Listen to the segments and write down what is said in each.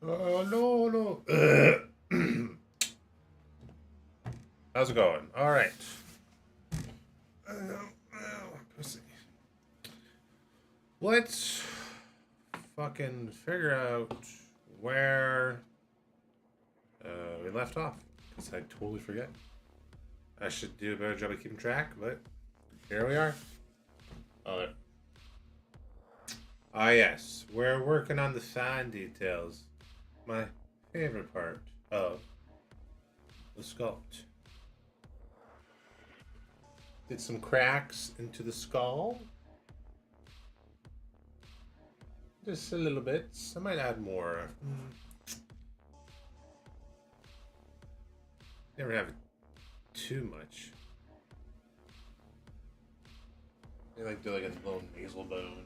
Oh, no, no. How's it going? All right. Pussy. Let's fucking figure out where we left off. Because I totally forget. I should do a better job of keeping track, but here we are. Oh, yes. We're working on the fine details. My favorite part of the sculpt. Did some cracks into the skull. Just a little bit. I might add more. Never have too much. I like do like a little nasal bone.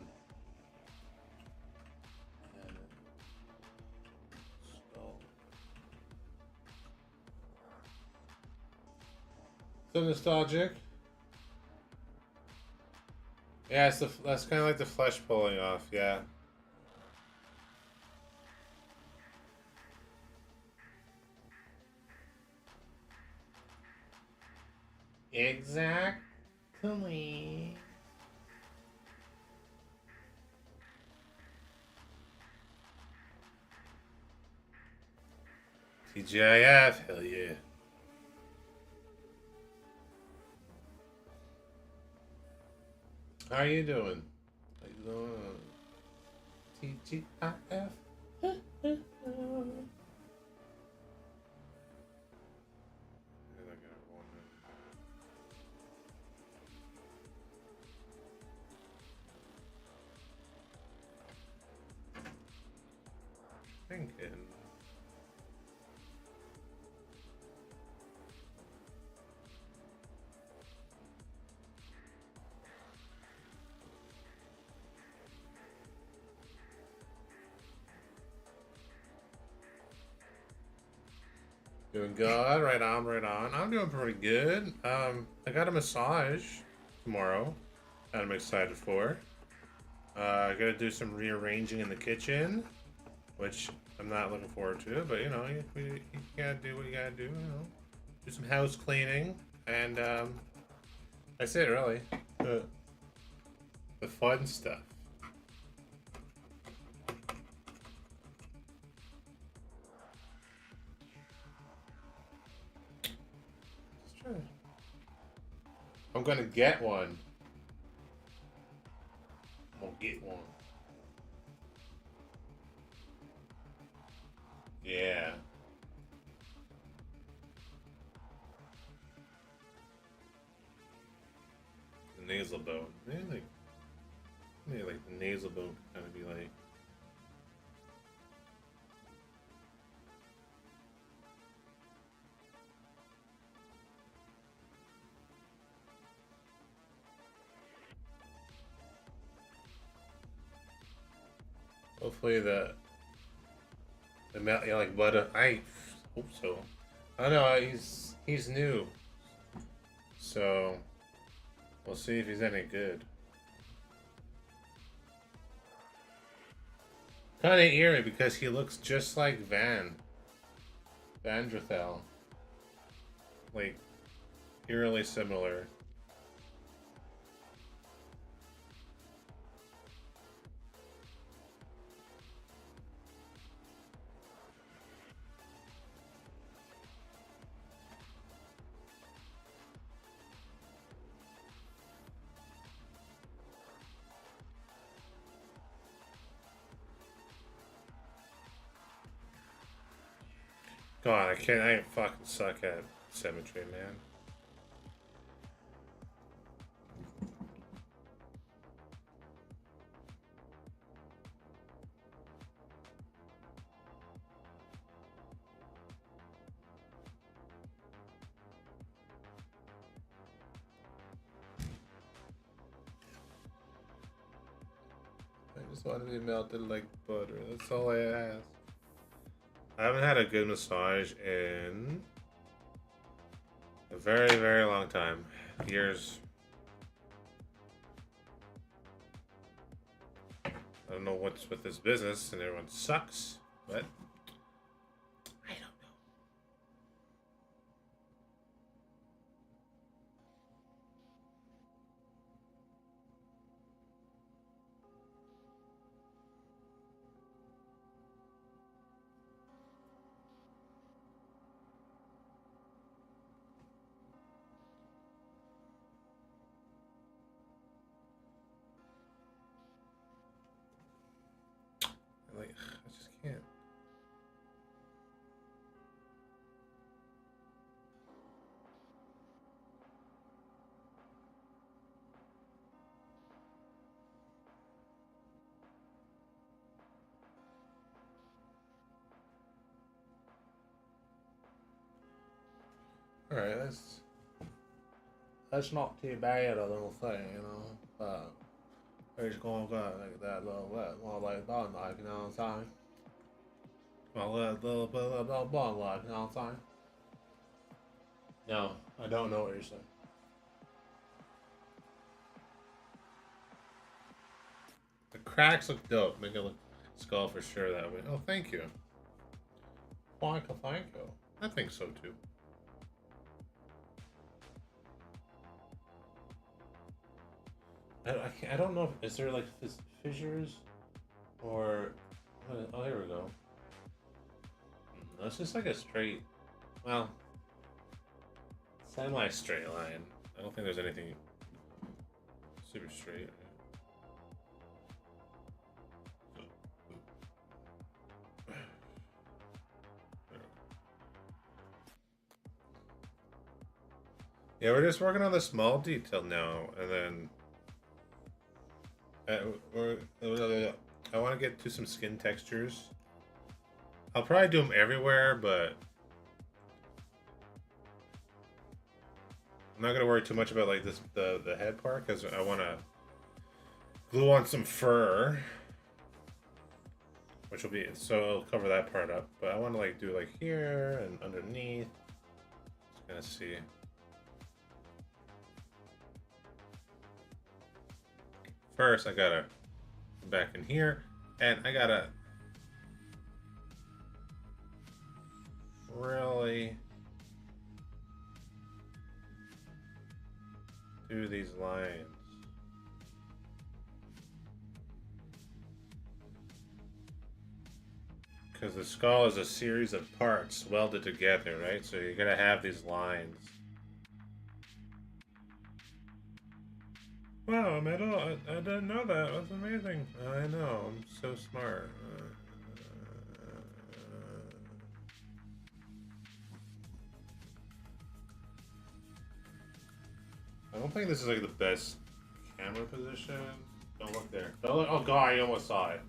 And skull. So nostalgic. Yeah, it's that's kind of like the flesh pulling off. Yeah. Exactly. TGIF, hell yeah. How are you doing? How you doing? TGIF. Thinking. Doing good, right on, right on. I'm doing pretty good. I got a massage tomorrow that I'm excited for. I gotta do some rearranging in the kitchen, which I'm not looking forward to, but you know, you gotta do what you gotta do, you know. Do some house cleaning, and that's it, really. The fun stuff. I'm gonna get one. I'm gonna get one. Yeah. The nasal bone. Maybe like the nasal bone kind of be like. Hopefully the mouth, yeah, like what? I hope so. I don't know. He's new, so we'll see if he's any good. Kind of eerie because he looks just like Vandrathel, like eerily similar. God, I can't. I fucking suck at symmetry, man. I just want to be melted like butter. That's all I ask. I haven't had a good massage in very, very long time. Years. I don't know what's with this business, and everyone sucks, but I don't know. Like, I just can't. All right, that's not too bad a little thing, you know. It's going to like that little bit more like bone like, you know what I'm saying? Well, a little bit of bone like, you know what I'm saying? No, I don't know what you're saying. The cracks look dope. Make it look skull for sure that way. Oh, thank you. Thank you, thank you. I think so too. I don't know. Is there like fissures or? Oh, here we go. No, it's just like a straight. Well, semi-straight line. I don't think there's anything super straight. Yeah, we're just working on the small detail now, and then I want to get to some skin textures. I'll probably do them everywhere, but I'm not gonna worry too much about like this the head part because I want to glue on some fur, which will be so it'll cover that part up. But I want to like do like here and underneath. Just gonna see. First, I gotta come back in here, and I gotta really do these lines. Because the skull is a series of parts welded together, right? So you're gonna have these lines. Wow, Metal, I didn't know that. That's amazing. I know, I'm so smart. I don't think this is like the best camera position. Don't look there. Don't look. Oh god, you almost saw it.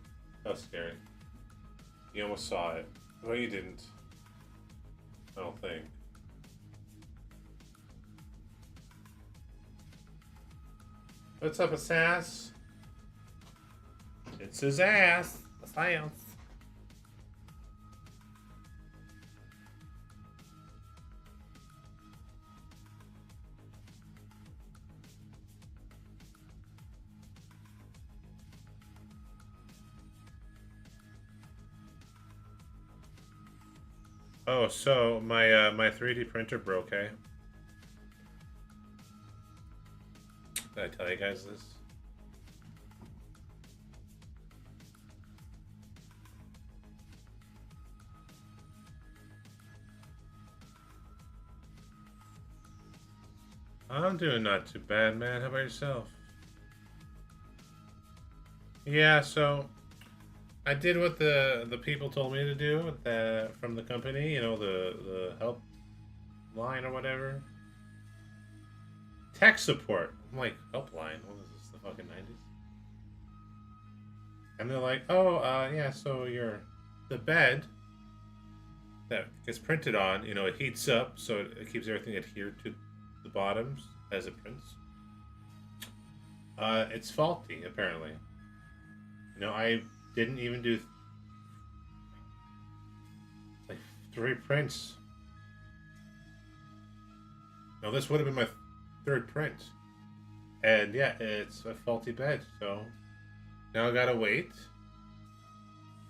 That was scary. You almost saw it. Well, you didn't. I don't think. What's up, Sass? It's his ass. The science. Oh, so my 3D printer broke, eh? Did I tell you guys this? I'm doing not too bad, man. How about yourself? Yeah, so I did what the people told me to do with from the company, you know, the help line or whatever. Tech support. I'm like, helpline? What was this, the fucking 90s? And they're like, oh, yeah, so the bed that gets printed on, you know, it heats up, so it keeps everything adhered to the bottoms as it prints. It's faulty, apparently. You know, I didn't even do like 3 prints. No, this would have been my third print. And yeah, it's a faulty bed, so now I gotta wait.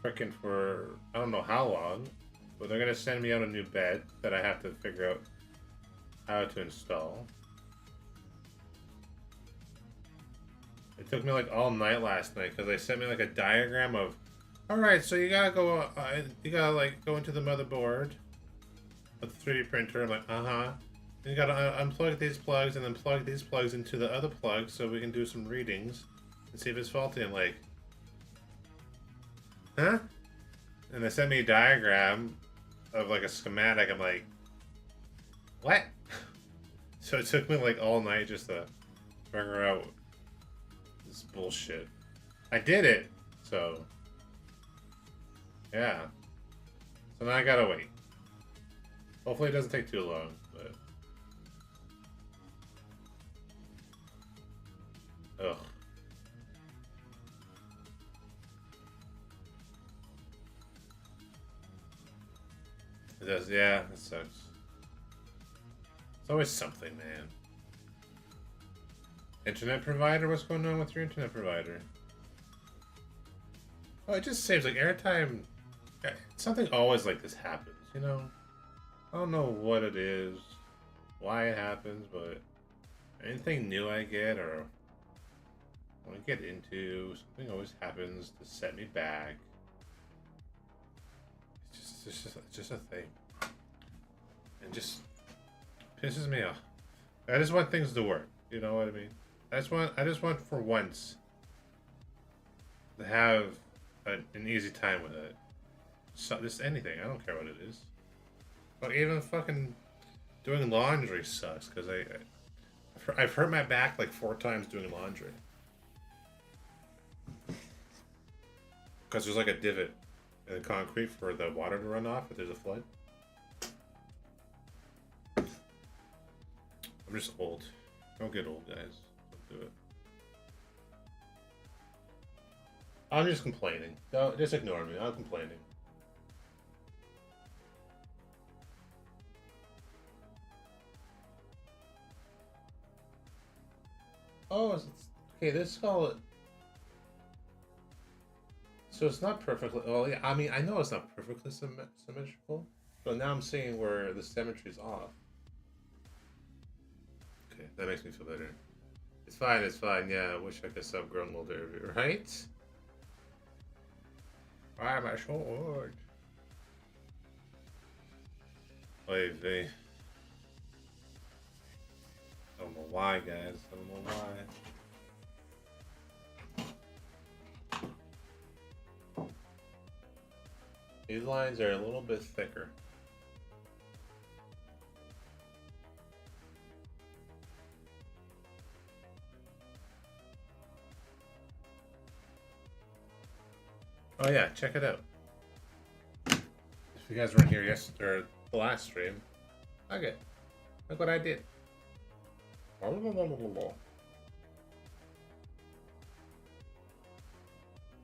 Frickin' for I don't know how long. But they're gonna send me out a new bed that I have to figure out how to install. It took me like all night last night because they sent me like a diagram of, all right, so you gotta go, like go into the motherboard with the 3D printer. I'm like, and you gotta unplug these plugs and then plug these plugs into the other plugs so we can do some readings and see if it's faulty. I'm like, huh? And they sent me a diagram of like a schematic. I'm like, what? So it took me like all night just to figure out this bullshit. I did it, so yeah. So now I gotta wait. Hopefully it doesn't take too long, but ugh. It does, yeah, it sucks. It's always something, man. Internet provider? What's going on with your internet provider? Oh, it just seems like every time something always like this happens, you know? I don't know what it is, why it happens, but anything new I get or want to get into, something always happens to set me back. It's just a thing. And just pisses me off. I just want things to work. You know what I mean? I just want for once to have an easy time with it. So, just anything. I don't care what it is. But even fucking doing laundry sucks because I've hurt my back like 4 times doing laundry. Because there's like a divot in the concrete for the water to run off if there's a flood. I'm just old. Don't get old, guys. Don't do it. I'm just complaining. Don't, just ignore me. I'm complaining. Oh, okay, let's call it. So it's not perfectly. Well, yeah, I mean, I know it's not perfectly symmetrical, but now I'm seeing where the symmetry is off. Okay, that makes me feel better. It's fine, it's fine. Yeah, I wish I could stop growing older, right? Why am I so old? Wait, I don't know why, guys. I don't know why. These lines are a little bit thicker. Oh yeah, check it out. If you guys weren't here yesterday or the last stream, okay, look what I did.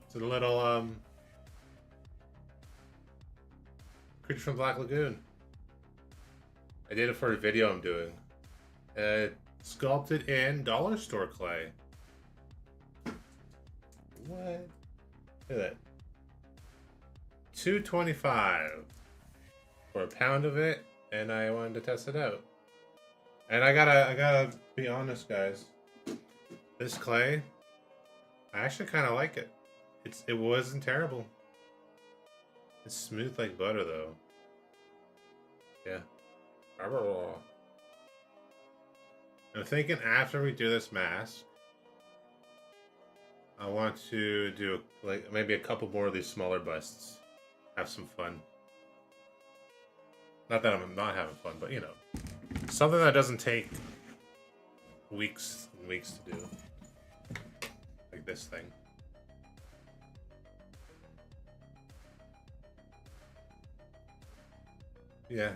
It's a little creature from Black Lagoon. I did it for a video I'm doing. Sculpted in dollar store clay. What? Look at that. $2.25 for a pound of it, and I wanted to test it out. And I gotta be honest, guys. This clay, I actually kind of like it. It wasn't terrible. It's smooth like butter, though. Yeah. I'm thinking after we do this mask, I want to do like maybe a couple more of these smaller busts. Have some fun. Not that I'm not having fun, but you know, something that doesn't take weeks and weeks to do. Like this thing. Yeah,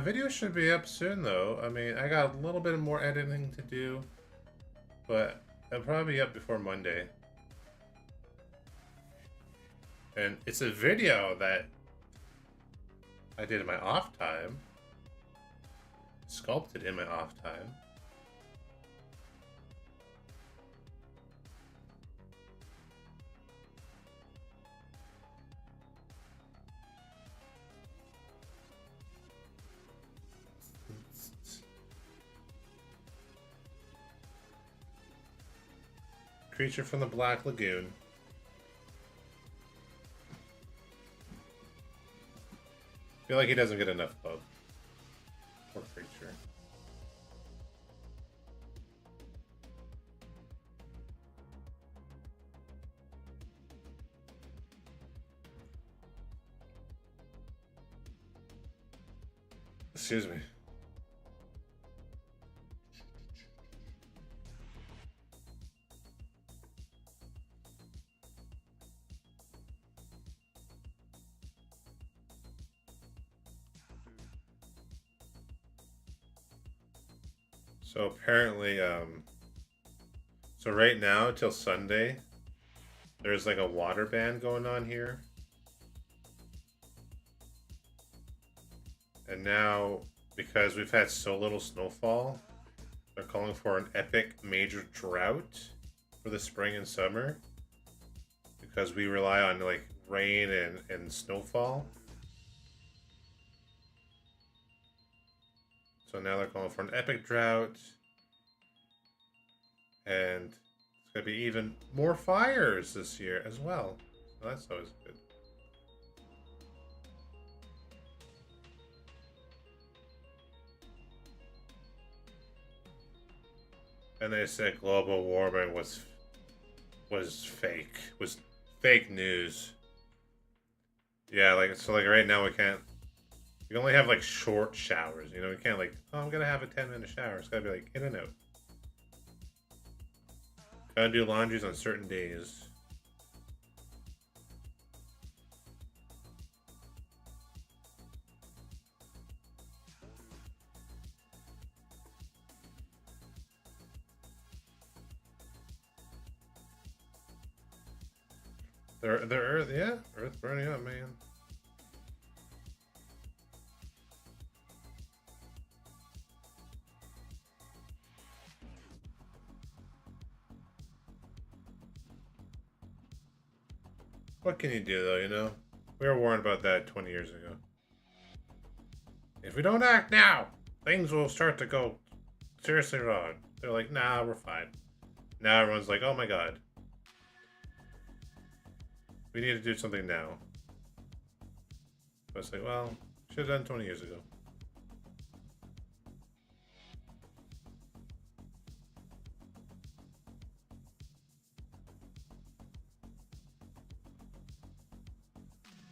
video should be up soon though. I mean, I got a little bit more editing to do, but it'll probably be up before Monday. And it's a video that I did in my off time. sculpted in my off time. Creature from the Black Lagoon. I feel like he doesn't get enough love. Poor creature. Excuse me. So apparently, so right now till Sunday, there's like a water ban going on here. And now, because we've had so little snowfall, they're calling for an epic major drought for the spring and summer. Because we rely on like rain and snowfall. So now they're calling for an epic drought. And it's going to be even more fires this year as well. So that's always good. And they said global warming was fake. Was fake news. Yeah, like so like right now we can't. You can only have like short showers, you know. We can't like, oh, I'm gonna have a 10-minute shower. It's gotta be like in and out. Gotta do laundries on certain days. The Earth, yeah, Earth burning up, man. What can you do, though, you know? We were warned about that 20 years ago. If we don't act now, things will start to go seriously wrong. They're like, nah, we're fine. Now everyone's like, oh my god. We need to do something now. But it's like, well, should have done 20 years ago.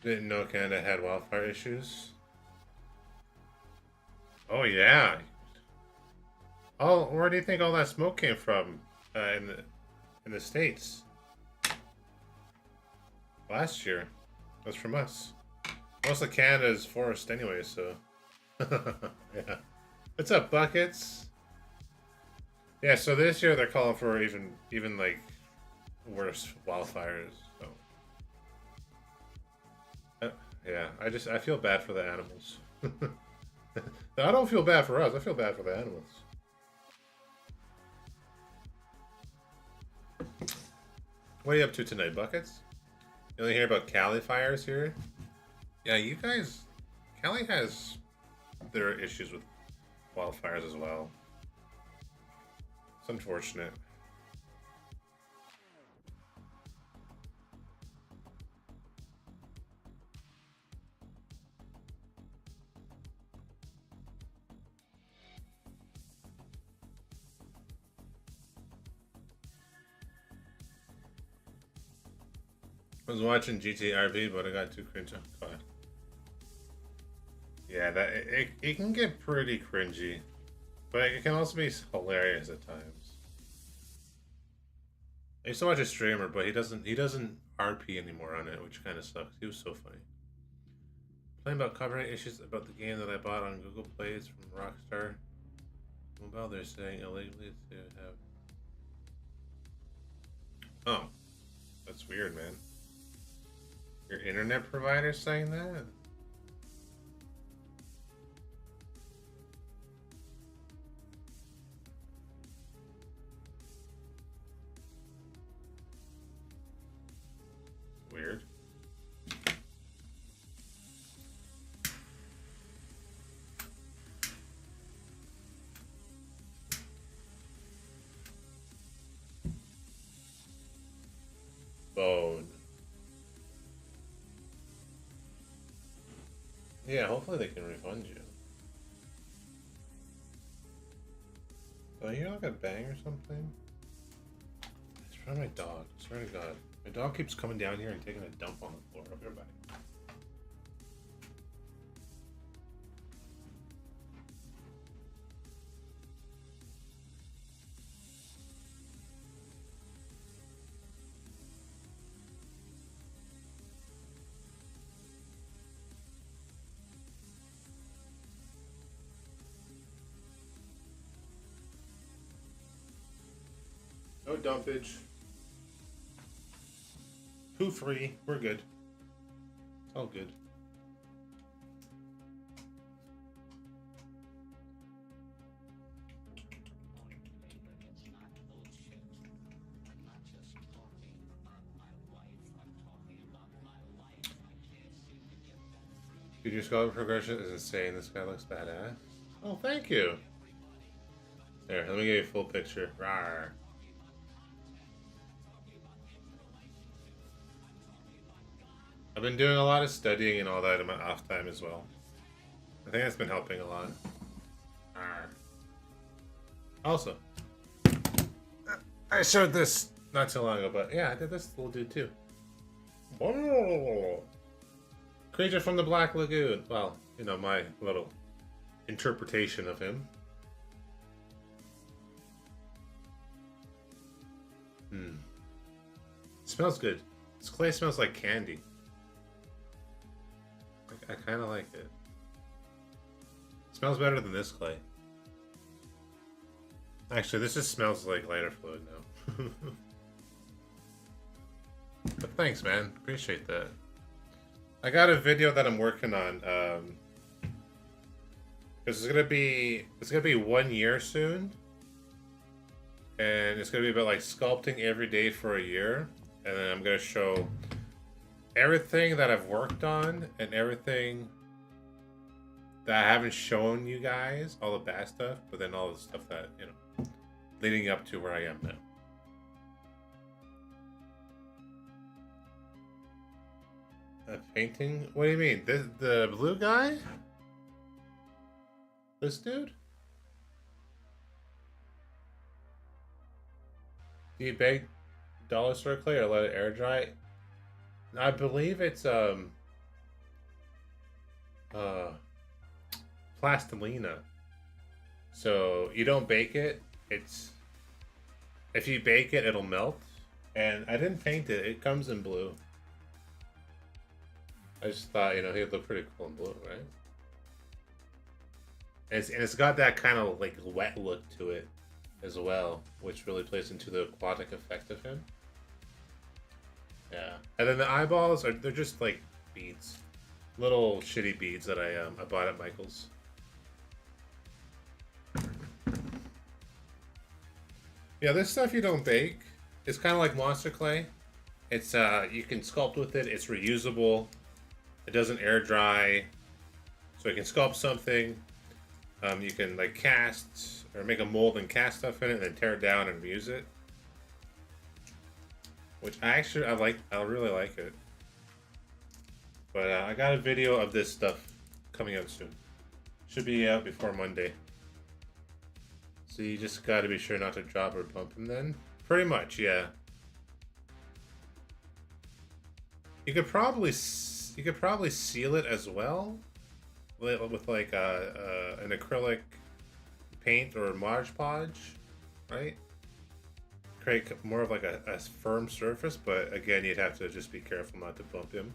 Didn't know Canada had wildfire issues. Oh yeah. Oh, where do you think all that smoke came from? In the States last year. That's from us. Most of Canada is forest anyway, so yeah. What's up, buckets? Yeah, so this year they're calling for even like worse wildfires. So yeah, I feel bad for the animals. I don't feel bad for us. I feel bad for the animals. What are you up to tonight, buckets? You only hear about Cali fires here? Yeah, you guys... Cali has their issues with wildfires as well. It's unfortunate. I was watching GTRV, but I got too cringe. Yeah, it can get pretty cringy, but it can also be hilarious at times. I used to watch a streamer, but he doesn't RP anymore on it, which kind of sucks. He was so funny. Playing about copyright issues about the game that I bought on Google Play. It's from Rockstar Mobile. They're saying illegally to have. Oh, that's weird, man. Your internet provider saying that? Yeah, hopefully they can refund you. Do I hear like a bang or something? It's probably my dog. I swear to God. My dog keeps coming down here and taking a dump on the floor. I'll be right back. No dumpage. Poo free. We're good. It's all good. Dude, your skull progression is insane. This guy looks badass. Oh, thank you. There, let me give you a full picture. Rawr. I've been doing a lot of studying and all that in my off time as well. I think that's been helping a lot. Rawr. Also, I showed this not too long ago, but yeah, I did this little dude too. Creature from the Black Lagoon. Well, you know, my little interpretation of him. Smells good. This clay smells like candy. I kind of like it. Smells better than this clay. Actually, this just smells like lighter fluid now. But thanks, man. Appreciate that. I got a video that I'm working on. Because it's gonna be 1 year soon, and it's gonna be about like sculpting every day for a year, and then I'm gonna show everything that I've worked on and everything that I haven't shown you guys, all the bad stuff, but then all the stuff that, you know, leading up to where I am now. A painting? What do you mean? The blue guy? This dude? Do you bake dollar store clay or let it air dry? I believe it's plastilina. So you don't bake it. It's if you bake it, it'll melt. And I didn't paint it. It comes in blue. I just thought, you know, he'd look pretty cool in blue, right? And it's got that kind of like wet look to it as well, which really plays into the aquatic effect of him. Yeah, and then the eyeballs they're just like beads, little shitty beads that I bought at Michael's. Yeah, this stuff you don't bake. It's kind of like monster clay. It's you can sculpt with it. It's reusable. It doesn't air dry, so you can sculpt something. You can like cast or make a mold and cast stuff in it, and then tear it down and reuse it. Which I really like it. But I got a video of this stuff coming out soon. Should be out before Monday. So you just got to be sure not to drop or bump him then. Pretty much, yeah. You could probably seal it as well with like an acrylic paint or a Mod Podge, right? Create more of like a firm surface, but again, you'd have to just be careful not to bump him.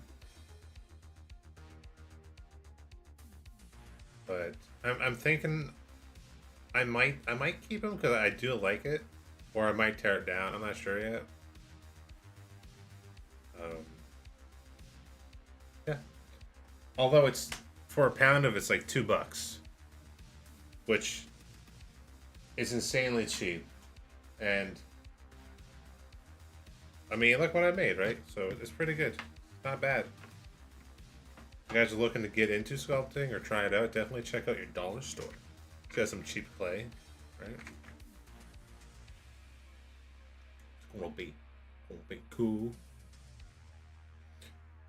But I'm thinking I might keep him because I do like it, or I might tear it down. I'm not sure yet. Yeah. Although it's for a pound of it's like $2, which is insanely cheap, and I mean, look what I made, right? So it's pretty good. Not bad. If you guys are looking to get into sculpting or try it out, definitely check out your dollar store. It's got some cheap clay, right? It's gonna be cool.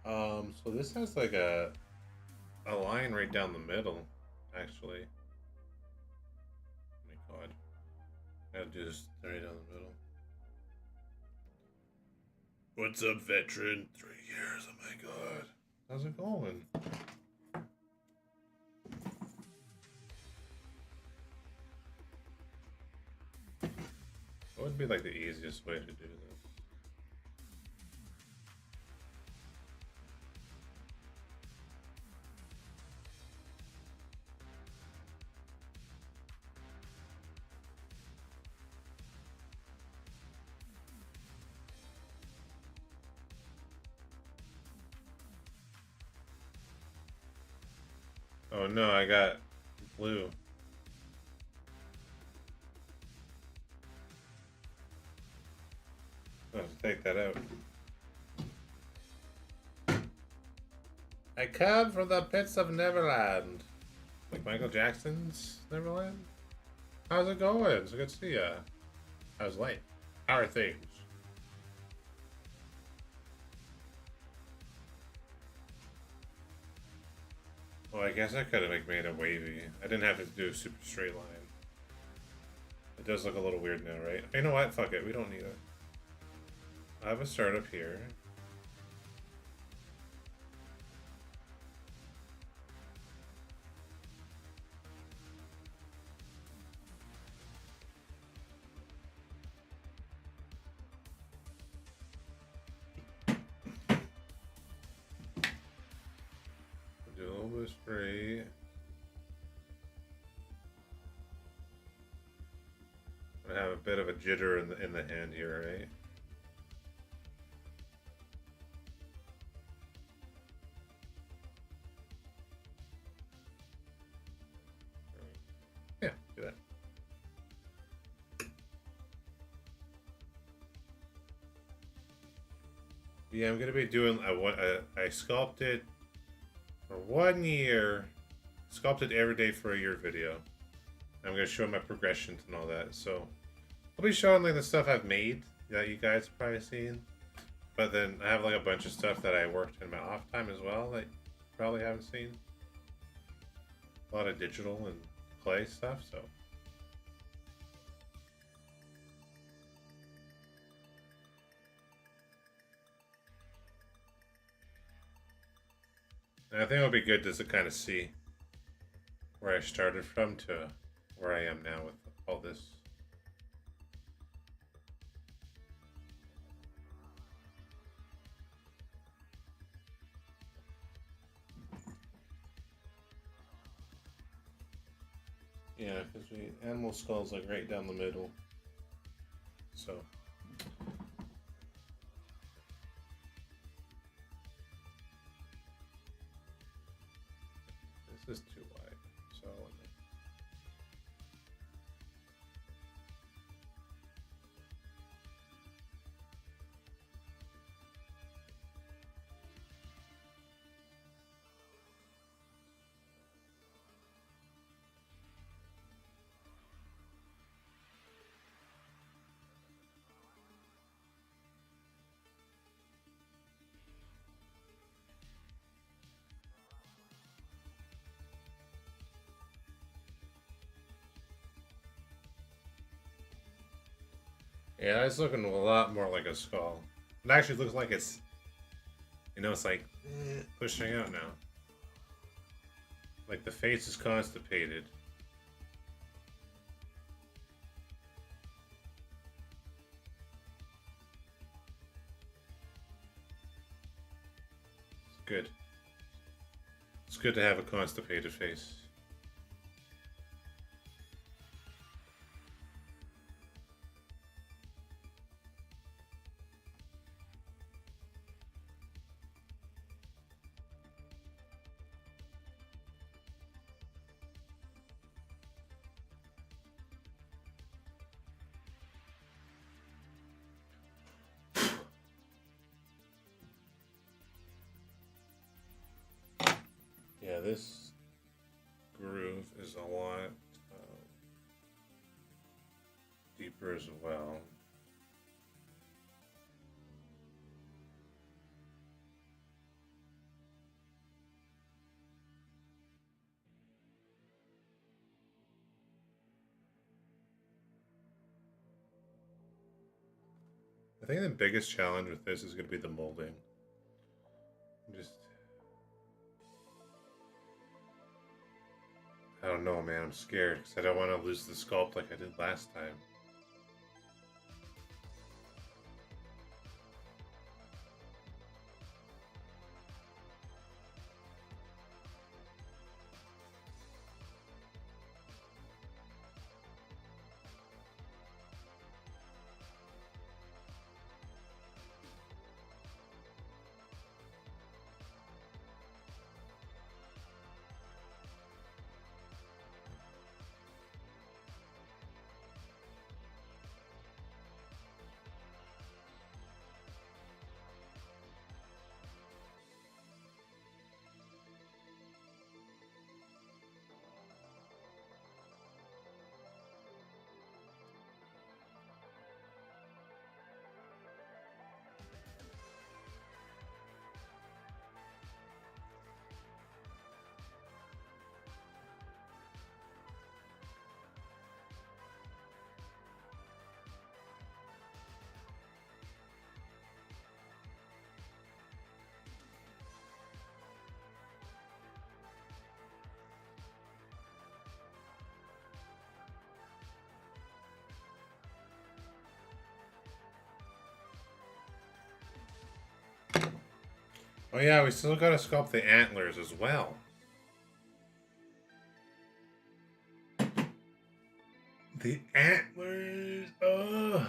So this has like a a line right down the middle, actually. Oh my god. Gotta do this right down the middle. What's up, veteran? 3 years, oh my god. How's it going? What would be like the easiest way to do this? Oh no, I got blue. I'll have to take that out. I come from the pits of Neverland. Like Michael Jackson's Neverland? How's it going? It's good to see ya. How's life? How are things? Well, I guess I could have like made it wavy. I didn't have to do a super straight line. It does look a little weird now, right? You know what? Fuck it. We don't need it. I have a startup here. Do a little bit of spray. I have a bit of a jitter in the hand here, right? Yeah, do that. Yeah, I'm gonna be doing I sculpted for 1 year, sculpted every day for a year video. I'm gonna show my progressions and all that. So I'll be showing like the stuff I've made that you guys have probably seen. But then I have like a bunch of stuff that I worked in my off time as well that you probably haven't seen. A lot of digital and clay stuff, so. And I think it'll be good just to kind of see where I started from to where I am now with all this. Yeah, because animal skulls like right down the middle. So. This is too wide. So. Yeah, it's looking a lot more like a skull. It actually looks like it's, it's like pushing out now. Like the face is constipated. It's good. It's good to have a constipated face. Yeah, this groove is a lot deeper as well. think the biggest challenge with this is going to be the molding. I don't know, man. I'm scared because I don't want to lose the sculpt like I did last time. Oh yeah, we still gotta sculpt the antlers as well. The antlers! Ugh!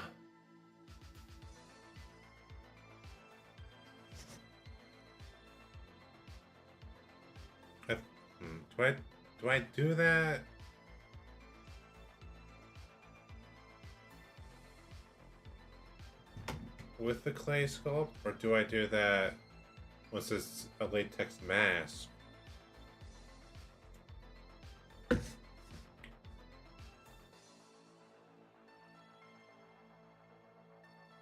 Do I do that? With the clay sculpt? Or do I do that once it's a latex mask?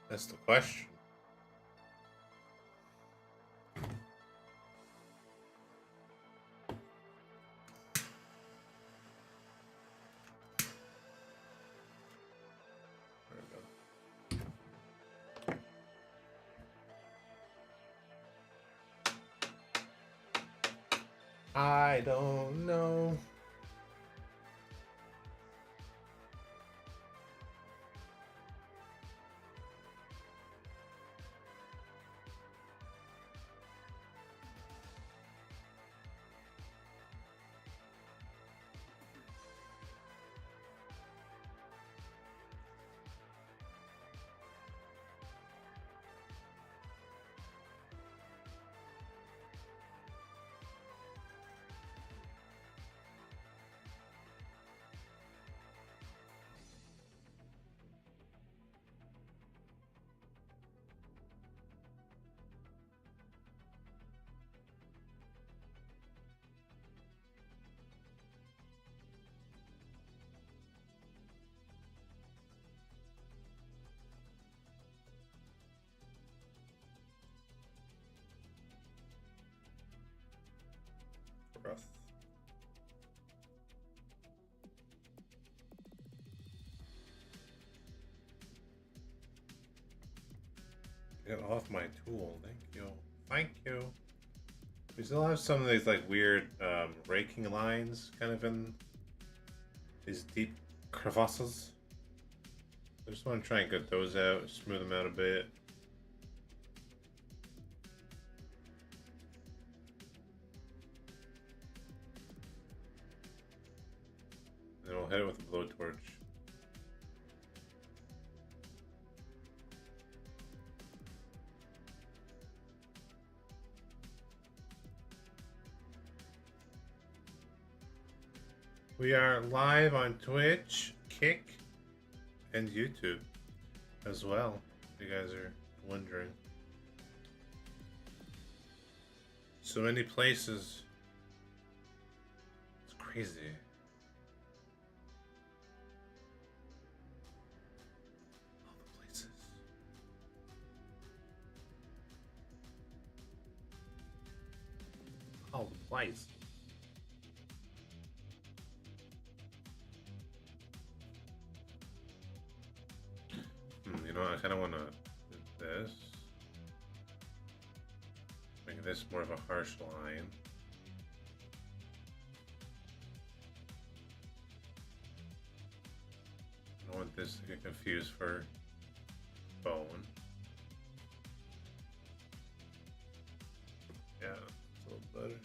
That's the question. I don't know. Breath. Get off my tool. Thank you. Thank you. We still have some of these like weird raking lines kind of in these deep crevasses. I just want to try and get those out, smooth them out a bit. Then we'll hit it with a blowtorch. We are live on Twitch, Kick, and YouTube as well, if you guys are wondering. So many places. It's crazy. All the places. All the places. You know, I kind of want to this more of a harsh line. I don't want this to get confused for bone. Yeah, it's a little better.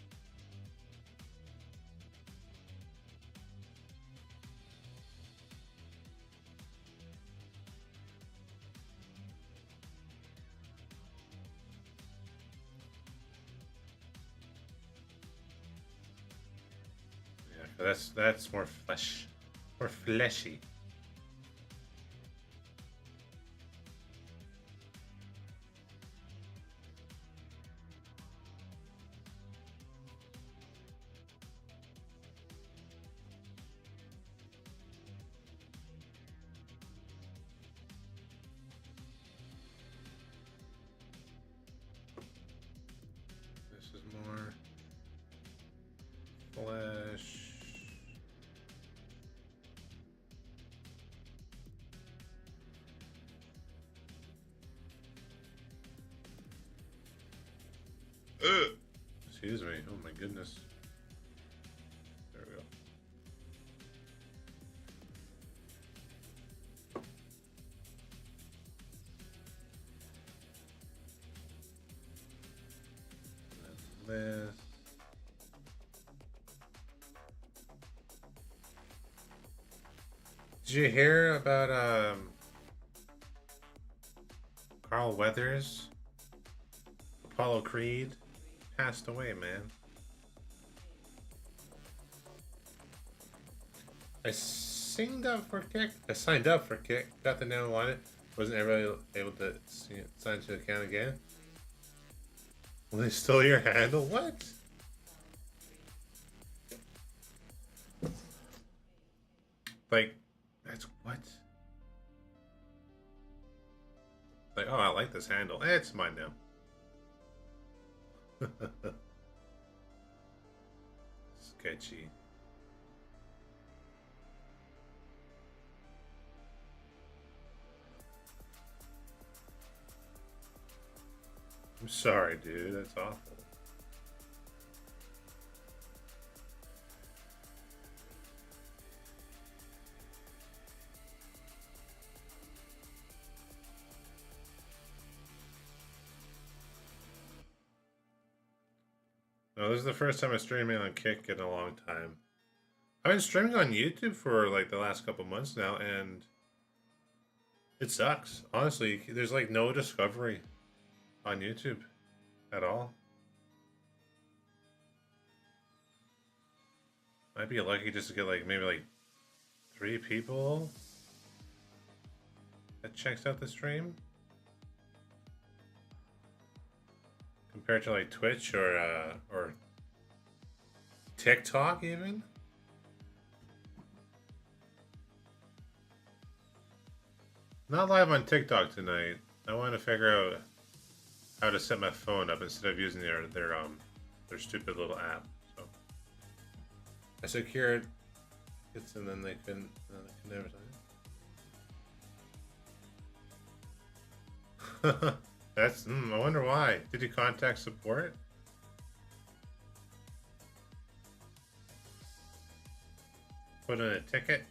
Yeah, that's more more fleshy. This is more flesh. Excuse me. Oh my goodness. There we go. And then this. Did you hear about Carl Weathers? Apollo Creed passed away, man. I signed up for Kick. Got the name on it. Wasn't ever able to sign to the account again. Well, they stole your handle? What? Like, that's what? Like, oh, I like this handle. It's mine now. Sketchy. I'm sorry, dude. That's awful. No, this is the first time I'm streaming on Kick in a long time. I've been streaming on YouTube for like the last couple months now, and it sucks. Honestly, there's like no discovery on YouTube at all. Might be lucky just to get like maybe like 3 people that checks out the stream compared to like Twitch or TikTok even. Not live on TikTok tonight. I want to figure out how to set my phone up instead of using their stupid little app. So I secured it, and then they can never sign it. That's I wonder why. Did you contact support? Put in a ticket?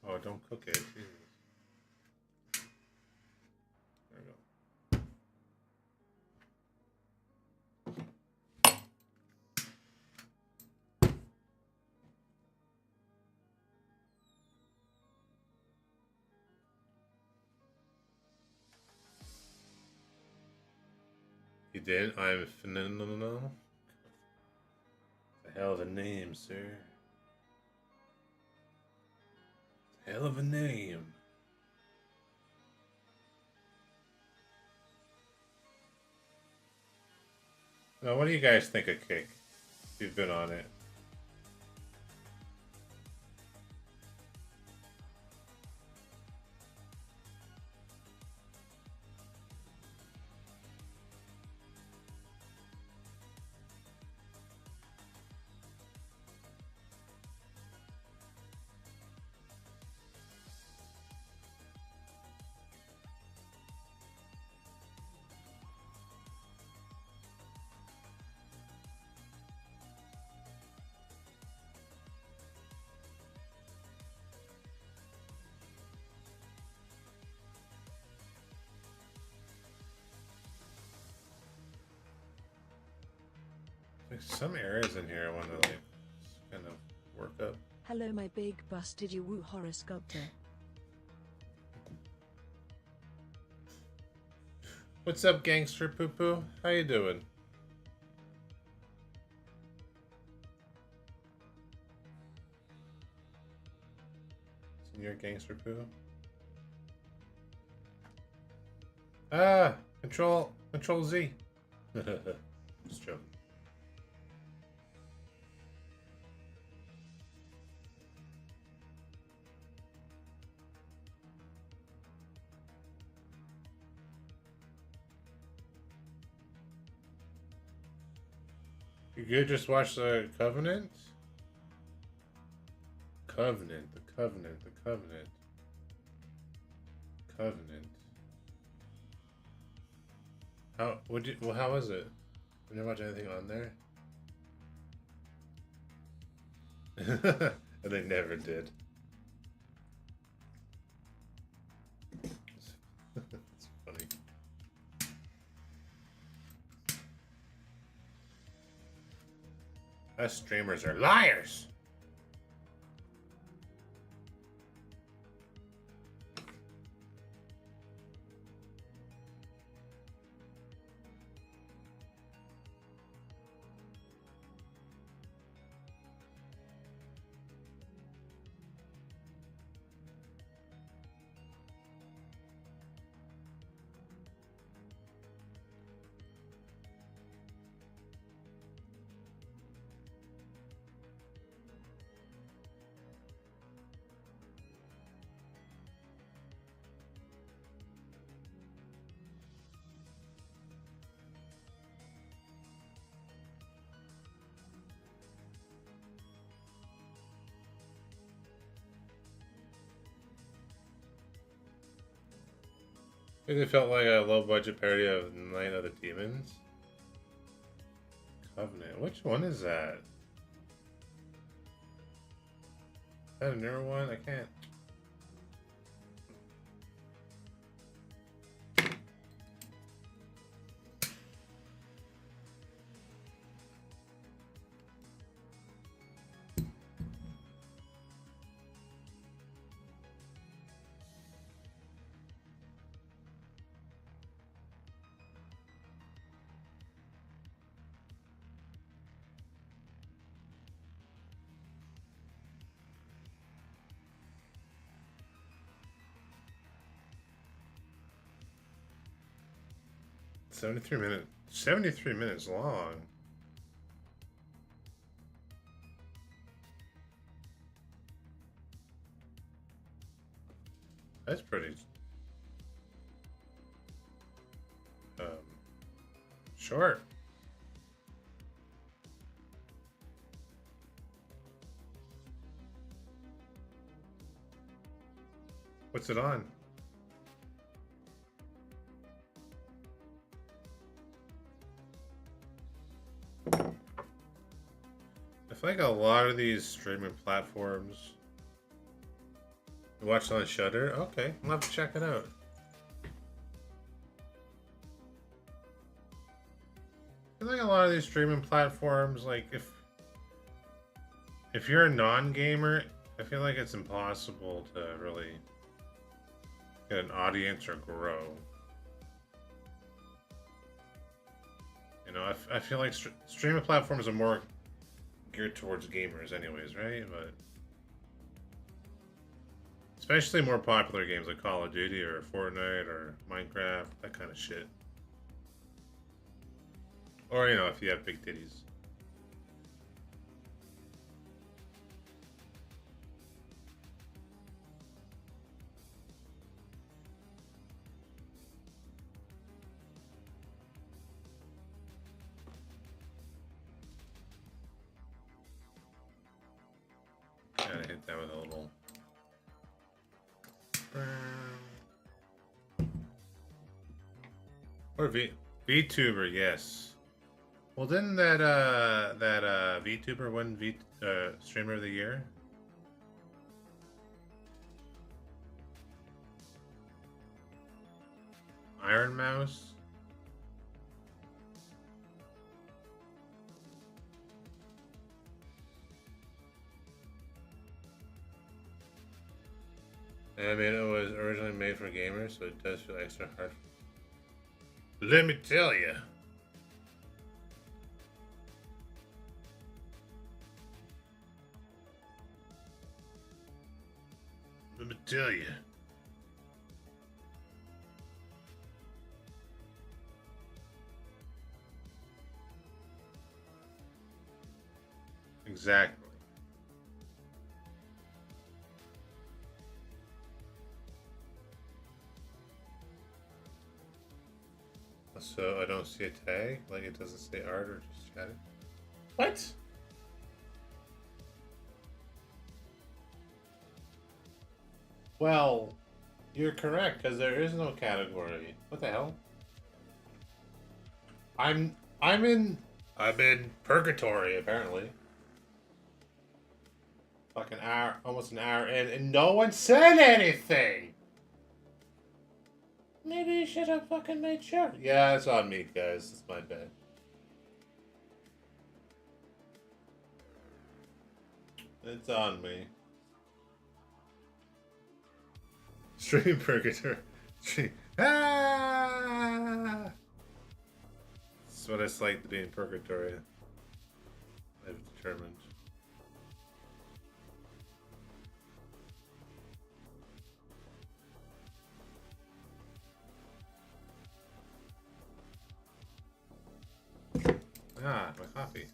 Oh, don't cook it. Jesus. There we go. You did? I'm phenomenal. A hell of a name, sir. Hell of a name. Now, what do you guys think of Kick? If you've been on it. There's some areas in here I want to like kind of work up. Hello, my big busted you woo horror sculptor. What's up, gangster poo poo? How you doing? Senior gangster poo. Ah, control Z. Just joking. You good? Just watch the Covenant? Covenant, the Covenant, the Covenant. Covenant. How would you well how was it? You never watch anything on there? And they never did. It's funny. Us streamers are liars. It felt like a low budget parody of Night of the Demons. Covenant. Which one is that? Is that a newer one? I can't. Seventy-three minutes long. That's pretty short. What's it on? I feel like a lot of these streaming platforms. You watch it on Shudder? Okay, I'll have to check it out. I feel like a lot of these streaming platforms, like if you're a non-gamer, I feel like it's impossible to really get an audience or grow. You know, I feel like streaming platforms are more geared towards gamers anyways, right? But especially more popular games like Call of Duty or Fortnite or Minecraft, that kind of shit. Or, you know, if you have big titties. Gotta hit that with a little. Or VTuber, yes. Well, didn't that VTuber win Streamer of the Year? Iron Mouse. I mean, it was originally made for gamers, so it does feel extra hard. Let me tell you. Let me tell you. Exactly. So I don't see a tag? Like it doesn't say art or just chatting? What? Well, you're correct, because there is no category. What the hell? I'm I'm in I'm in purgatory apparently. Fucking hour, almost an hour in, and no one said anything. Maybe you should have fucking made sure. Yeah, it's on me, guys. It's my bad. It's on me. Stream purgatory. Stream. Ah! That's what it's like to be in purgatory. I've determined. Ah, my coffee.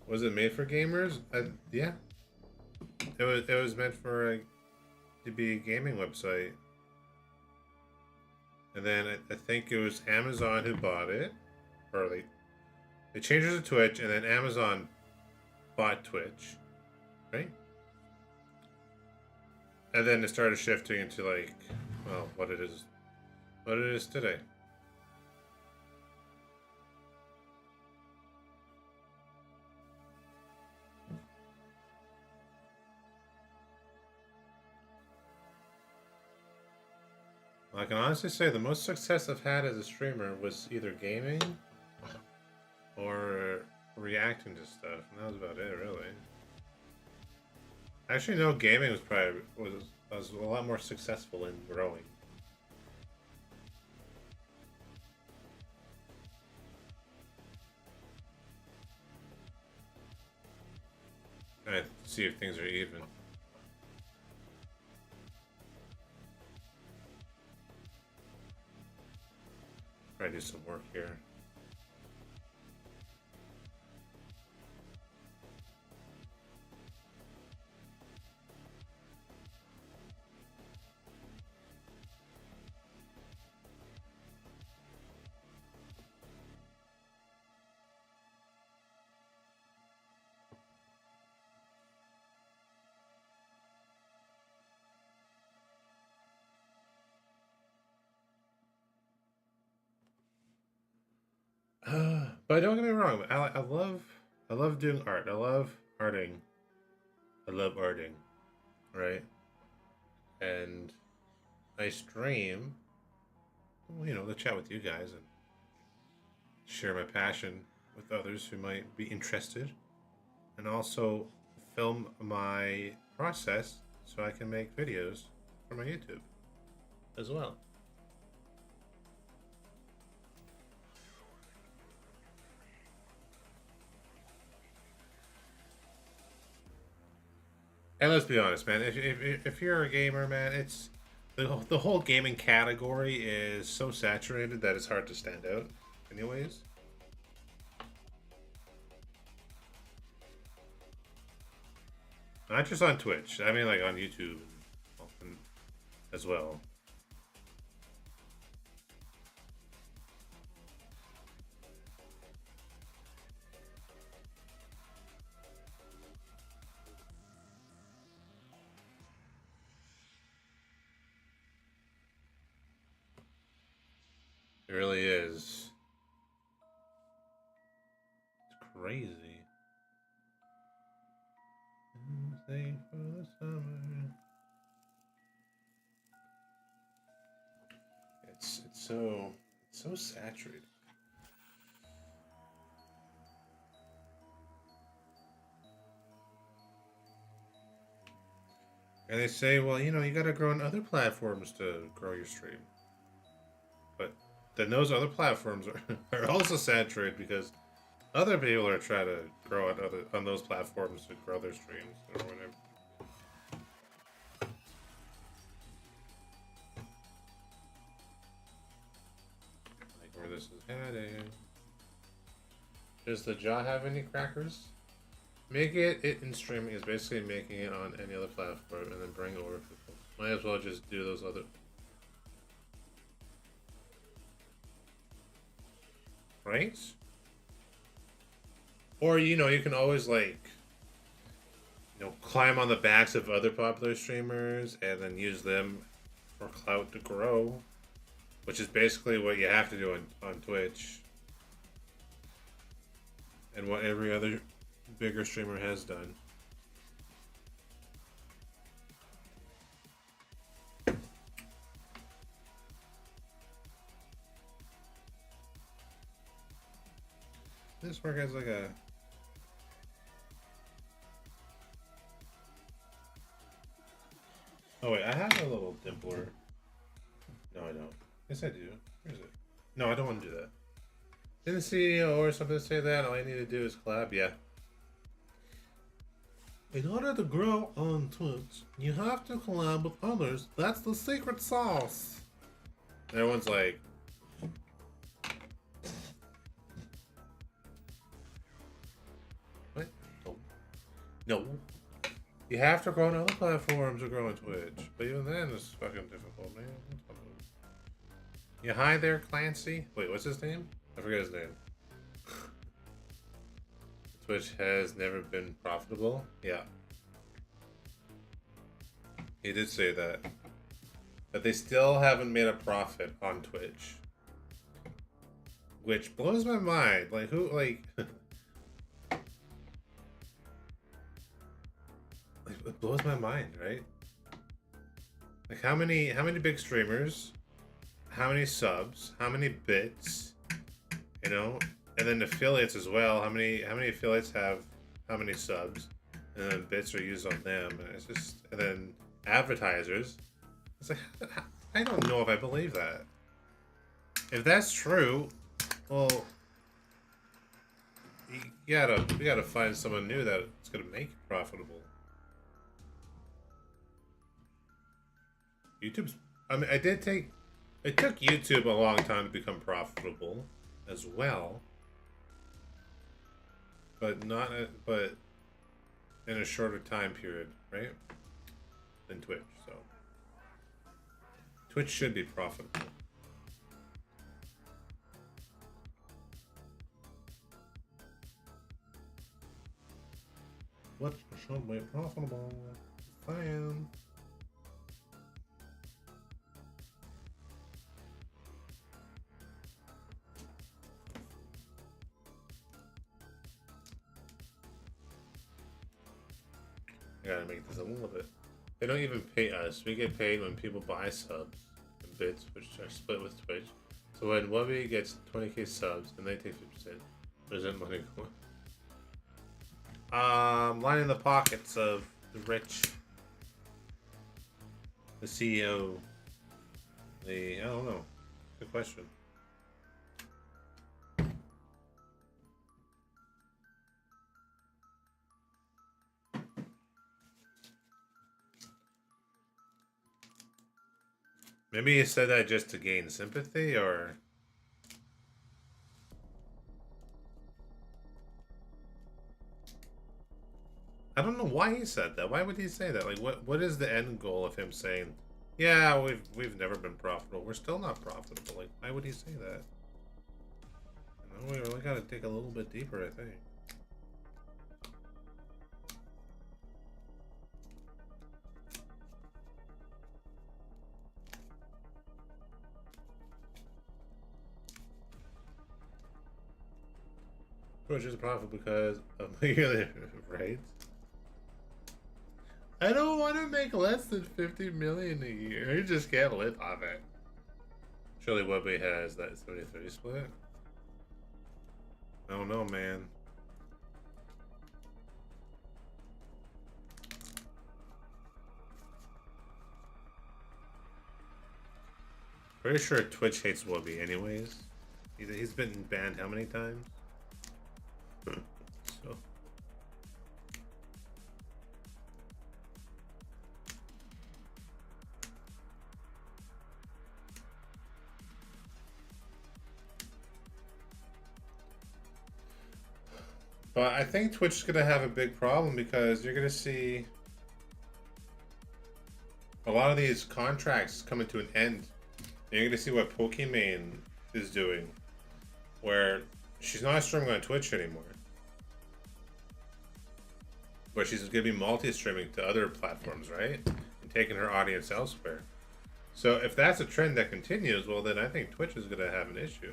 Was it made for gamers? Yeah. It was meant for to be a gaming website. And then I think it was Amazon who bought it. Or they changed it to Twitch, and then Amazon bought Twitch. Right? And then it started shifting into like, well, what it is today. I can honestly say the most success I've had as a streamer was either gaming or reacting to stuff, and that was about it, really. Actually, no, gaming was a lot more successful in growing. I see if things are even. Try to do some work here. But don't get me wrong. I love doing art. I love arting. I love arting, right? And I stream, well, to chat with you guys and share my passion with others who might be interested, and also film my process so I can make videos for my YouTube as well. And let's be honest, man. If you're a gamer, man, it's the whole gaming category is so saturated that it's hard to stand out. Anyways, not just on Twitch. I mean, like on YouTube as well. It really is. It's crazy. Stay for the summer. so saturated. And they say, well, you know, you gotta grow on other platforms to grow your stream. But then those other platforms are also saturated because other people are trying to grow on those platforms to grow their streams or whatever. Like where this is heading. Does the jaw have any crackers? Make it in streaming is basically making it on any other platform and then bring over people. Might as well just do those other. Right? Or, you know, you can always, like, you know, climb on the backs of other popular streamers and then use them for clout to grow. Which is basically what you have to do on Twitch. And what every other bigger streamer has done. This work has like a... Oh wait, I have a little dimpler. No, I don't. Yes, I do. Where is it? No, I don't want to do that. Didn't CEO or something say that? All I need to do is collab? Yeah. In order to grow on Twitch, you have to collab with others. That's the secret sauce. And everyone's like... What? No. No. You have to grow on other platforms to grow on Twitch. But even then, it's fucking difficult, man. You hi there, Clancy? Wait, what's his name? I forget his name. Twitch has never been profitable. Yeah. He did say that. But they still haven't made a profit on Twitch. Which blows my mind. Like, who, like... it blows my mind, right? Like, how many big streamers, how many subs, how many bits, you know, and then affiliates as well. How many affiliates have how many subs, and then bits are used on them, and it's just, and then advertisers. It's like, I don't know if I believe that. If that's true, well, you gotta find someone new that's gonna make it profitable. YouTube's, I mean, it took YouTube a long time to become profitable as well. But but in a shorter time period, right? Than Twitch, so. Twitch should be profitable. Twitch should be profitable. Fine. I gotta make this a little bit. They don't even pay us. We get paid when people buy subs and bits, which are split with Twitch. So when Wubby gets 20k subs and they take 50%, where's that money going? Lining the pockets of the rich, the CEO, I don't know. Good question. Maybe he said that just to gain sympathy, or... I don't know why he said that. Why would he say that? Like, what is the end goal of him saying, yeah, we've never been profitable. We're still not profitable. Like, why would he say that? You know, we really gotta dig a little bit deeper, I think. Twitch is profitable because of yearly rates. I don't want to make less than 50 million a year. I just can't live off it. Surely Webby has that 70-30 split. I don't know, man. Pretty sure Twitch hates Webby anyways. He's been banned how many times? So. But I think Twitch is going to have a big problem because you're going to see a lot of these contracts coming to an end. And you're going to see what Pokimane is doing, where she's not streaming on Twitch anymore. But she's going to be multi-streaming to other platforms, right? And taking her audience elsewhere. So if that's a trend that continues, well then I think Twitch is going to have an issue.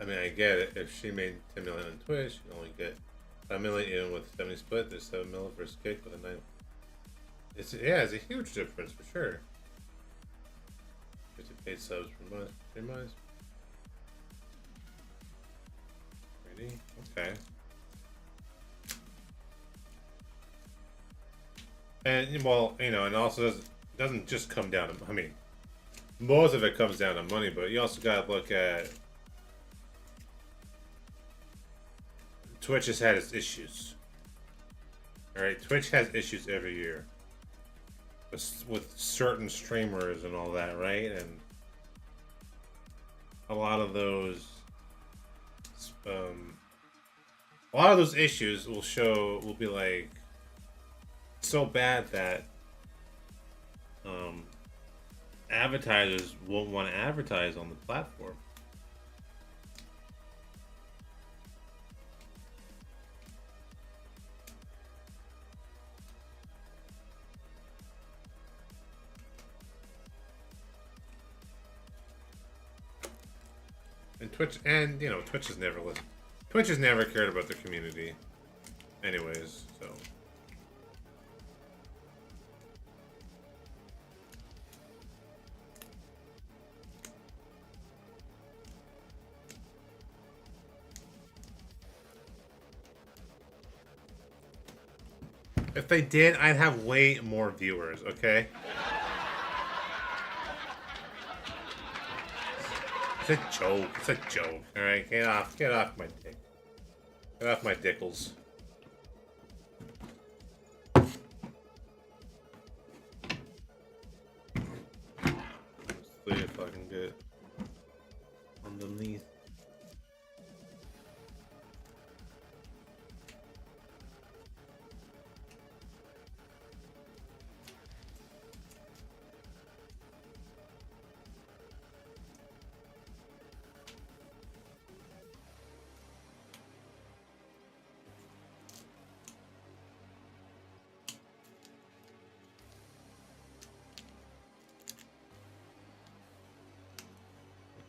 I mean, I get it. If she made 10 million on Twitch, you only get 5 million even with 70 split. There's 7 million versus Kick with a 9. It's a huge difference for sure. 50 paid subs per month, 3 months. Ready? Okay. And well, you know, and also doesn't just come down to. I mean, most of it comes down to money, but you also gotta look at. Twitch has had its issues. Alright, Twitch has issues every year. With certain streamers and all that, right? And a lot of those issues will be like so bad that advertisers won't want to advertise on the platform. And Twitch, and you know, Twitch has never cared about the community, anyways. So. If they did, I'd have way more viewers. Okay. It's a joke. It's a joke. All right, get off my dick. Get off my dickles. See if I can get underneath.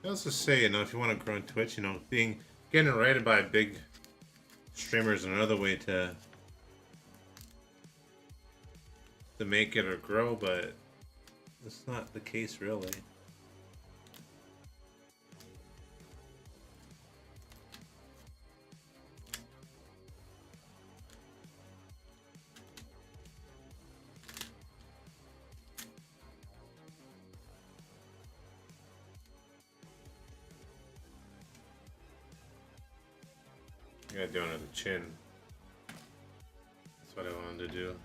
I also say, you know, if you want to grow on Twitch, you know, getting rated by big streamers is another way to make it or grow, but it's not the case really. I gotta do another chin. That's what I wanted to do.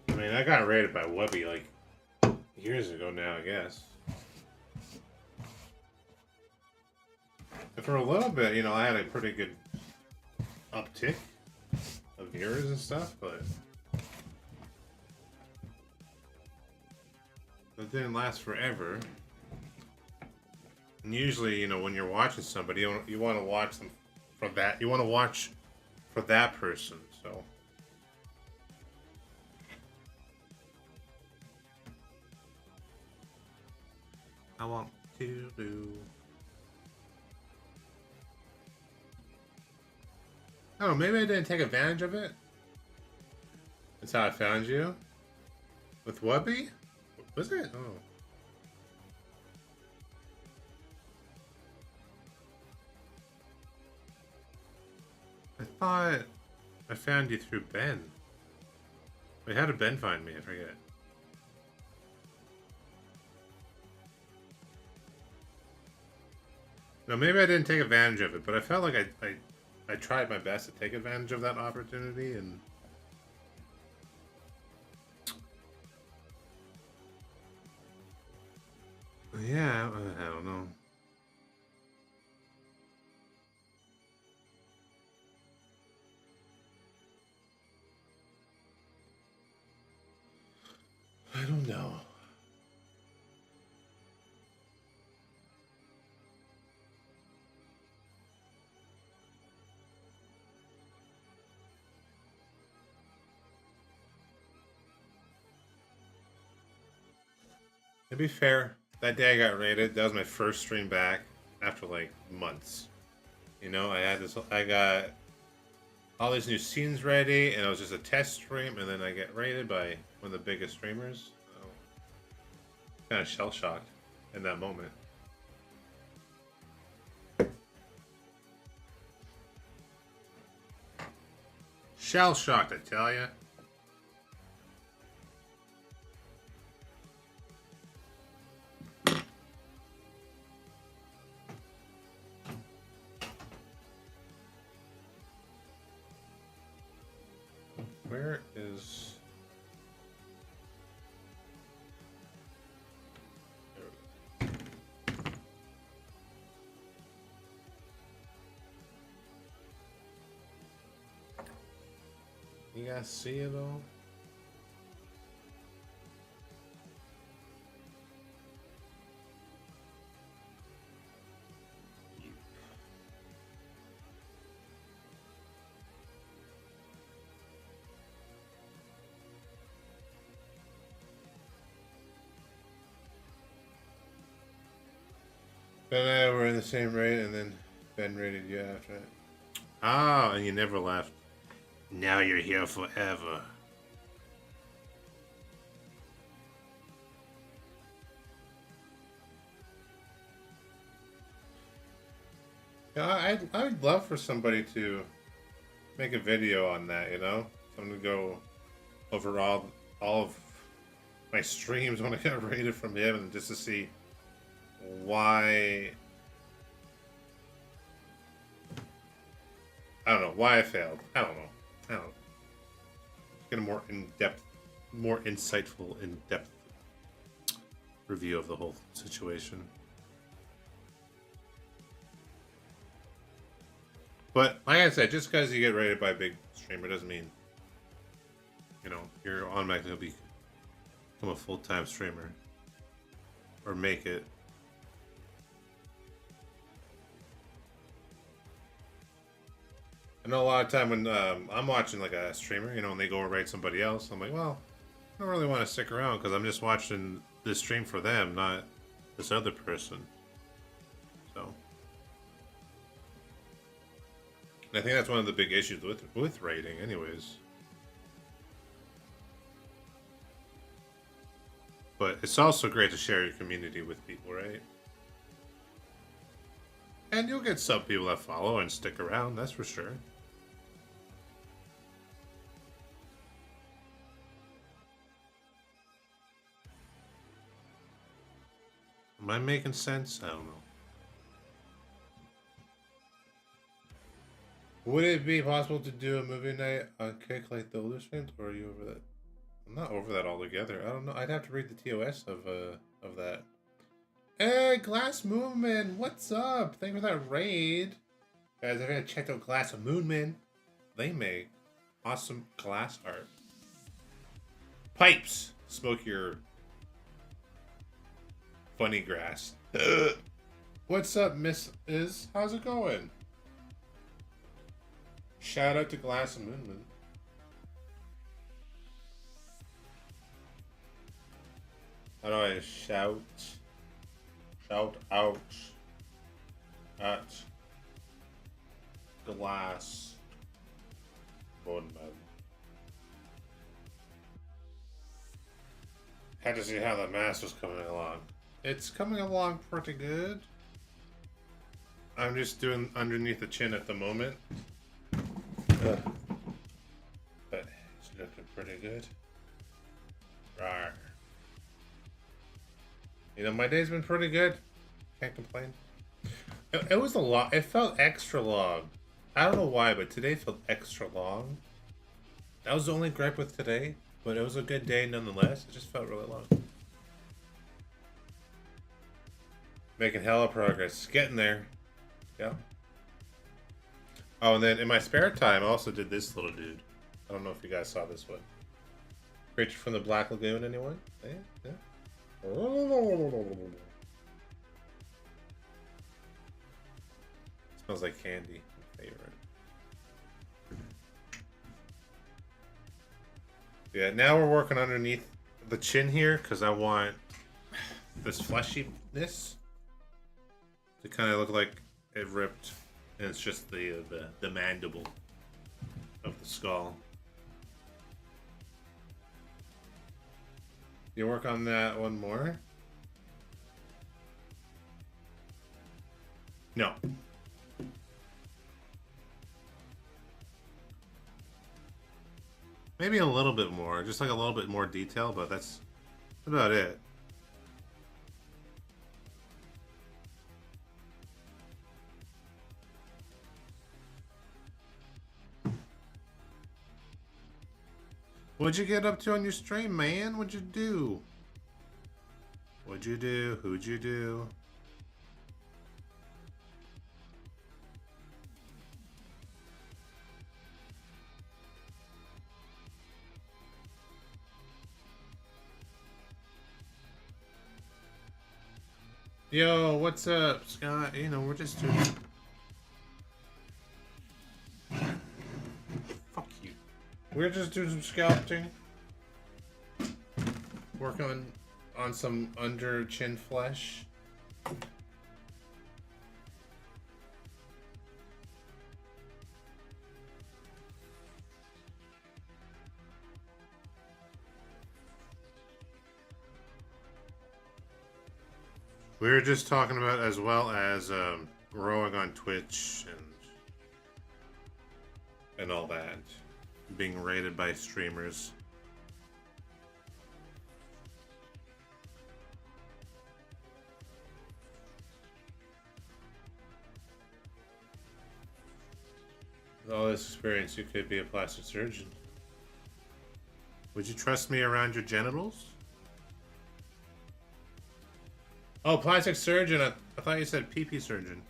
I mean, I got rated by Webby like years ago now, I guess. For a little bit, you know, I had a pretty good uptick of viewers and stuff, but it didn't last forever. And usually, you know, when you're watching somebody, you want to watch them for that. You want to watch for that person. So I want to do. I don't know, maybe I didn't take advantage of it. That's how I found you. With Wubby? Was it? Oh. I thought I found you through Ben. Wait, how did Ben find me? I forget. No, maybe I didn't take advantage of it, but I felt like I tried my best to take advantage of that opportunity, and yeah, I don't know. I don't know. To be fair, that day I got raided. That was my first stream back after like months. You know, I got all these new scenes ready, and it was just a test stream, and then I get raided by one of the biggest streamers. So, kind of shell shocked in that moment. Shell shocked, I tell ya. Where is... You guys see it all? Ben and I were in the same raid, and then Ben raided you after it. Ah, and you never left. Now you're here forever. Yeah, I'd love for somebody to make a video on that, you know? Someone to go over all of my streams when I got raided from him, and just to see why... I don't know, why I failed. I don't know. Get a more in-depth, more insightful, in-depth review of the whole situation. But like I said, just because you get rated by a big streamer doesn't mean, you know, you're automatically become a full-time streamer or make it. I know a lot of time when I'm watching like a streamer, you know, and they go and raid somebody else, I'm like, well, I don't really want to stick around because I'm just watching this stream for them, not this other person. So, and I think that's one of the big issues with raiding, anyways. But it's also great to share your community with people, right? And you'll get some people that follow and stick around, that's for sure. Am I making sense? I don't know. Would it be possible to do a movie night on Kick like the older streams, or are you over that? I'm not over that altogether. I don't know. I'd have to read the TOS of that. Hey, Glass Moonman, what's up? Thank you for that raid. Guys, if you checked out Glass Moonman, they make awesome glass art. Pipes! Smoke your funny grass. What's up, Miss Is? How's it going? Shout out to Glass Moonman. How do I shout? Shout out at Glass Moonman. Had to see how the mask was coming along. It's coming along pretty good. I'm just doing underneath the chin at the moment. But it's looking pretty good. Rawr. You know, my day's been pretty good. Can't complain. It was a lot. It felt extra long. I don't know why, but today felt extra long. That was the only gripe with today, but it was a good day nonetheless. It just felt really long. Making hella progress. Getting there. Yeah. Oh, and then in my spare time, I also did this little dude. I don't know if you guys saw this one. Creature from the Black Lagoon, anyone? Yeah, yeah. Smells like candy. My favorite. Yeah, now we're working underneath the chin here because I want this fleshiness to kind of look like it ripped, and it's just the mandible of the skull. You work on that one more? No. Maybe a little bit more, just like a little bit more detail, but that's about it. What'd you get up to on your stream, man? What'd you do? What'd you do? Who'd you do? Yo, what's up, Scott? You know, we're just doing... Fuck you. We're just doing some sculpting. Working on some under chin flesh. We were just talking about as well as growing on Twitch and all that, being rated by streamers. With all this experience, you could be a plastic surgeon. Would you trust me around your genitals? Oh, plastic surgeon. I thought you said pee-pee surgeon.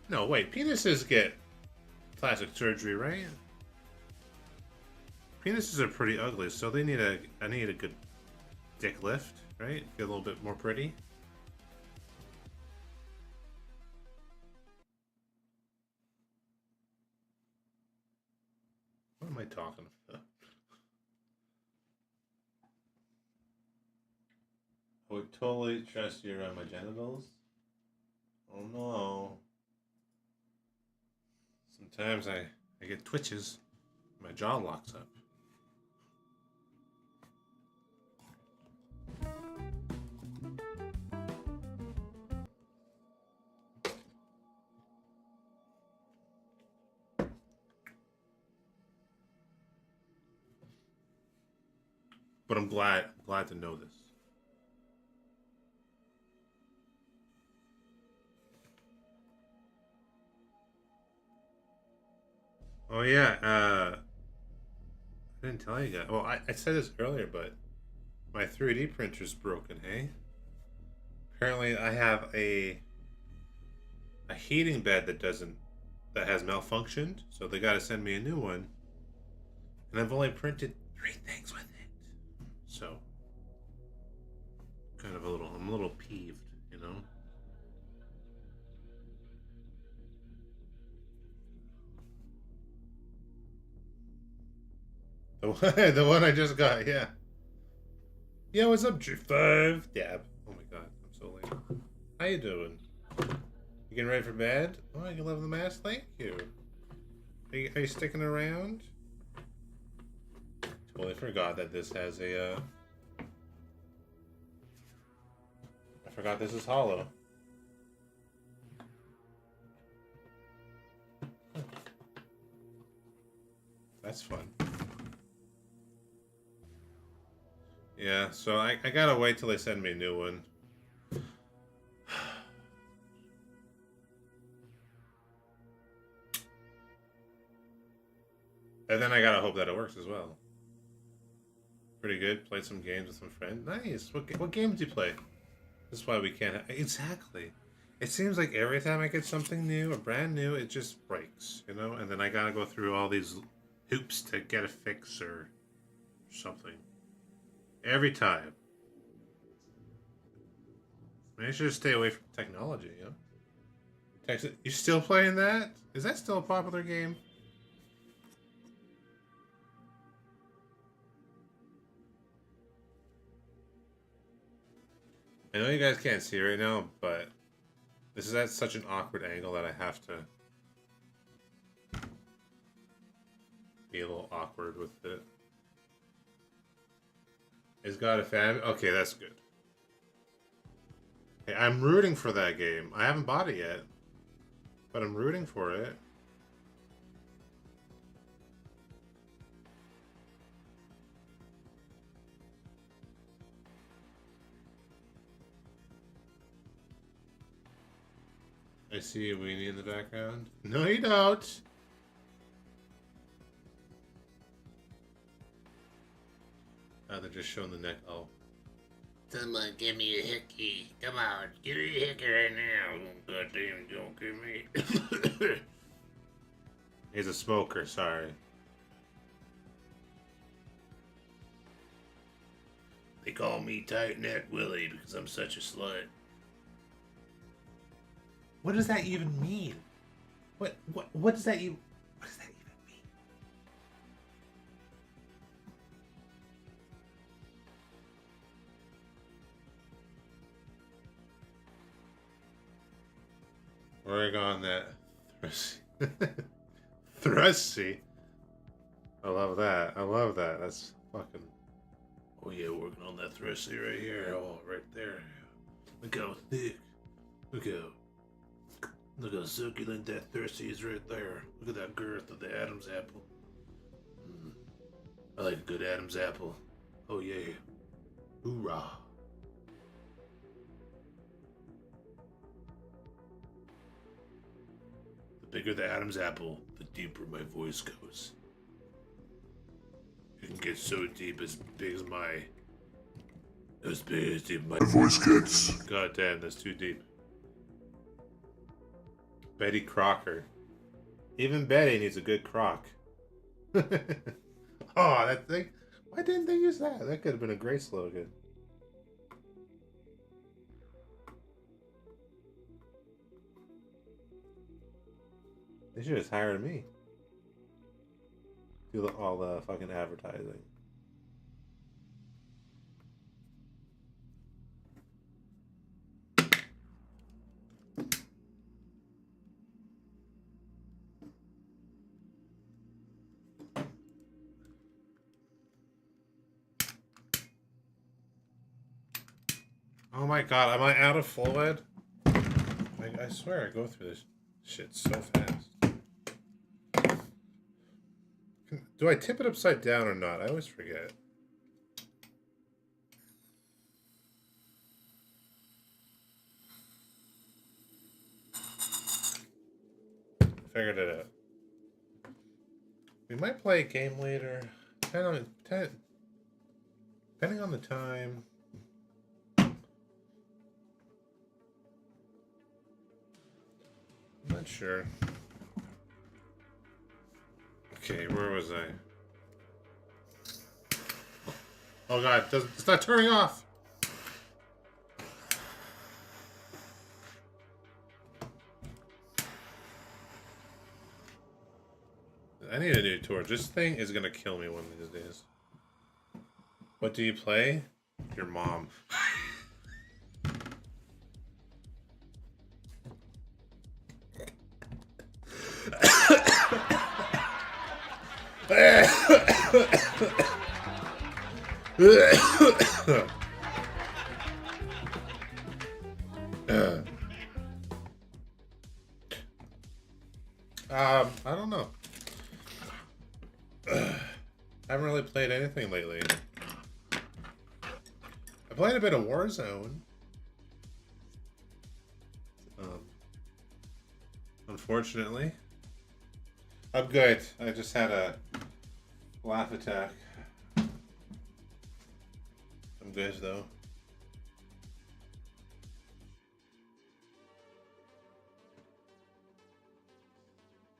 No, wait. Penises get plastic surgery, right? Penises are pretty ugly, so they need I need a good dick lift, right? Get a little bit more pretty. What am I talking about? I would totally trust you around my genitals. Oh no. Sometimes I get twitches. My jaw locks up. But I'm glad to know this. Oh yeah, I didn't tell you guys. Well, I said this earlier, but my 3D printer's broken, hey? Apparently I have a heating bed that has malfunctioned, so they gotta send me a new one. And I've only printed 3 things with it. So I'm a little peeved, you know? The one I just got, yeah. Yeah, what's up, G5? Dab. Oh my god, I'm so late. How you doing? You getting ready for bed? Oh, you love the mask? Thank you. Are you sticking around? Totally forgot that this has a, I forgot this is hollow. That's fun. Yeah, so I gotta wait till they send me a new one. And then I gotta hope that it works as well. Pretty good. Played some games with some friends. Nice. What games do you play? That's why we can't. Exactly. It seems like every time I get something new or brand new, it just breaks, you know? And then I gotta go through all these hoops to get a fix or something. Every time. Maybe I should just stay away from technology, you know? Texas, you still playing that? Is that still a popular game? I know you guys can't see right now, but this is at such an awkward angle that I have to be a little awkward with it. It's got a fan. Okay, that's good. Hey, I'm rooting for that game. I haven't bought it yet, but I'm rooting for it. I see a weenie in the background. No, you don't. Oh, they're just showing the neck. Oh. Someone give me a hickey. Come on, give me a hickey right now. God damn, don't give me. He's a smoker, sorry. They call me Tight Neck Willie because I'm such a slut. What does that even mean? What does that even mean? Work on that thrusty. I love that. I love that. That's fucking. Oh yeah, working on that thrusty right here. Oh, right there. Look how thick. Look how succulent that thirsty is right there. Look at that girth of the Adam's apple. I like a good Adam's apple. Oh yeah. Hoorah. The bigger the Adam's apple, the deeper my voice goes. It can get so deep as big as my... As big as deep my voice gets. God damn, that's too deep. Betty Crocker. Even Betty needs a good crock. Oh, that thing. Why didn't they use that? That could have been a great slogan. They should have hired me. Do all the fucking advertising. Oh my god, am I out of fluid? I swear I go through this shit so fast. Do I tip it upside down or not? I always forget. Figured it out. We might play a game later. Depending on the time. I'm not sure. Okay, where was I? Oh god, it's not turning off! I need a new torch. This thing is gonna kill me one of these days. What do you play? Your mom. I don't know. I haven't really played anything lately. I played a bit of Warzone. Unfortunately. I'm good. I just had a laugh attack. I'm good though.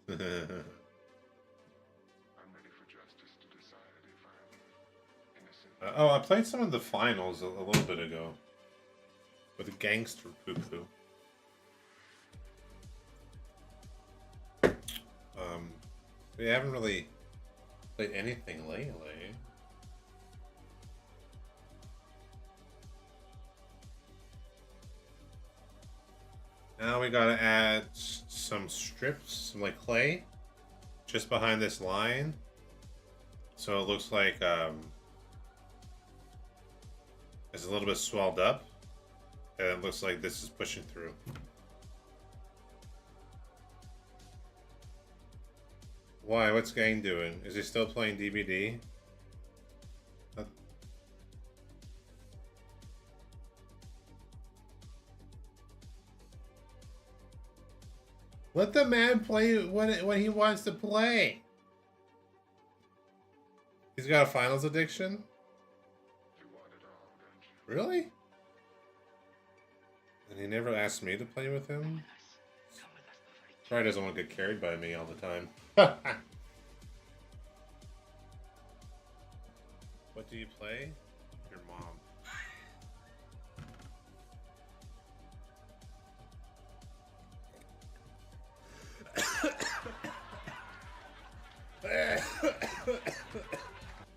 I'm ready for justice to decide if I'm innocent. Oh, I played some of the finals a little bit ago. With Gangster Poo-Poo. We haven't really played anything lately. Now we gotta add some strips, some like clay, just behind this line. So it looks like it's a little bit swelled up. And it looks like this is pushing through. Why? What's Gang doing? Is he still playing DBD? Let the man play when he wants to play. He's got a finals addiction? You want it all, don't you? Really? And he never asked me to play with him? Probably doesn't want to get carried by me all the time. What do you play? Your mom.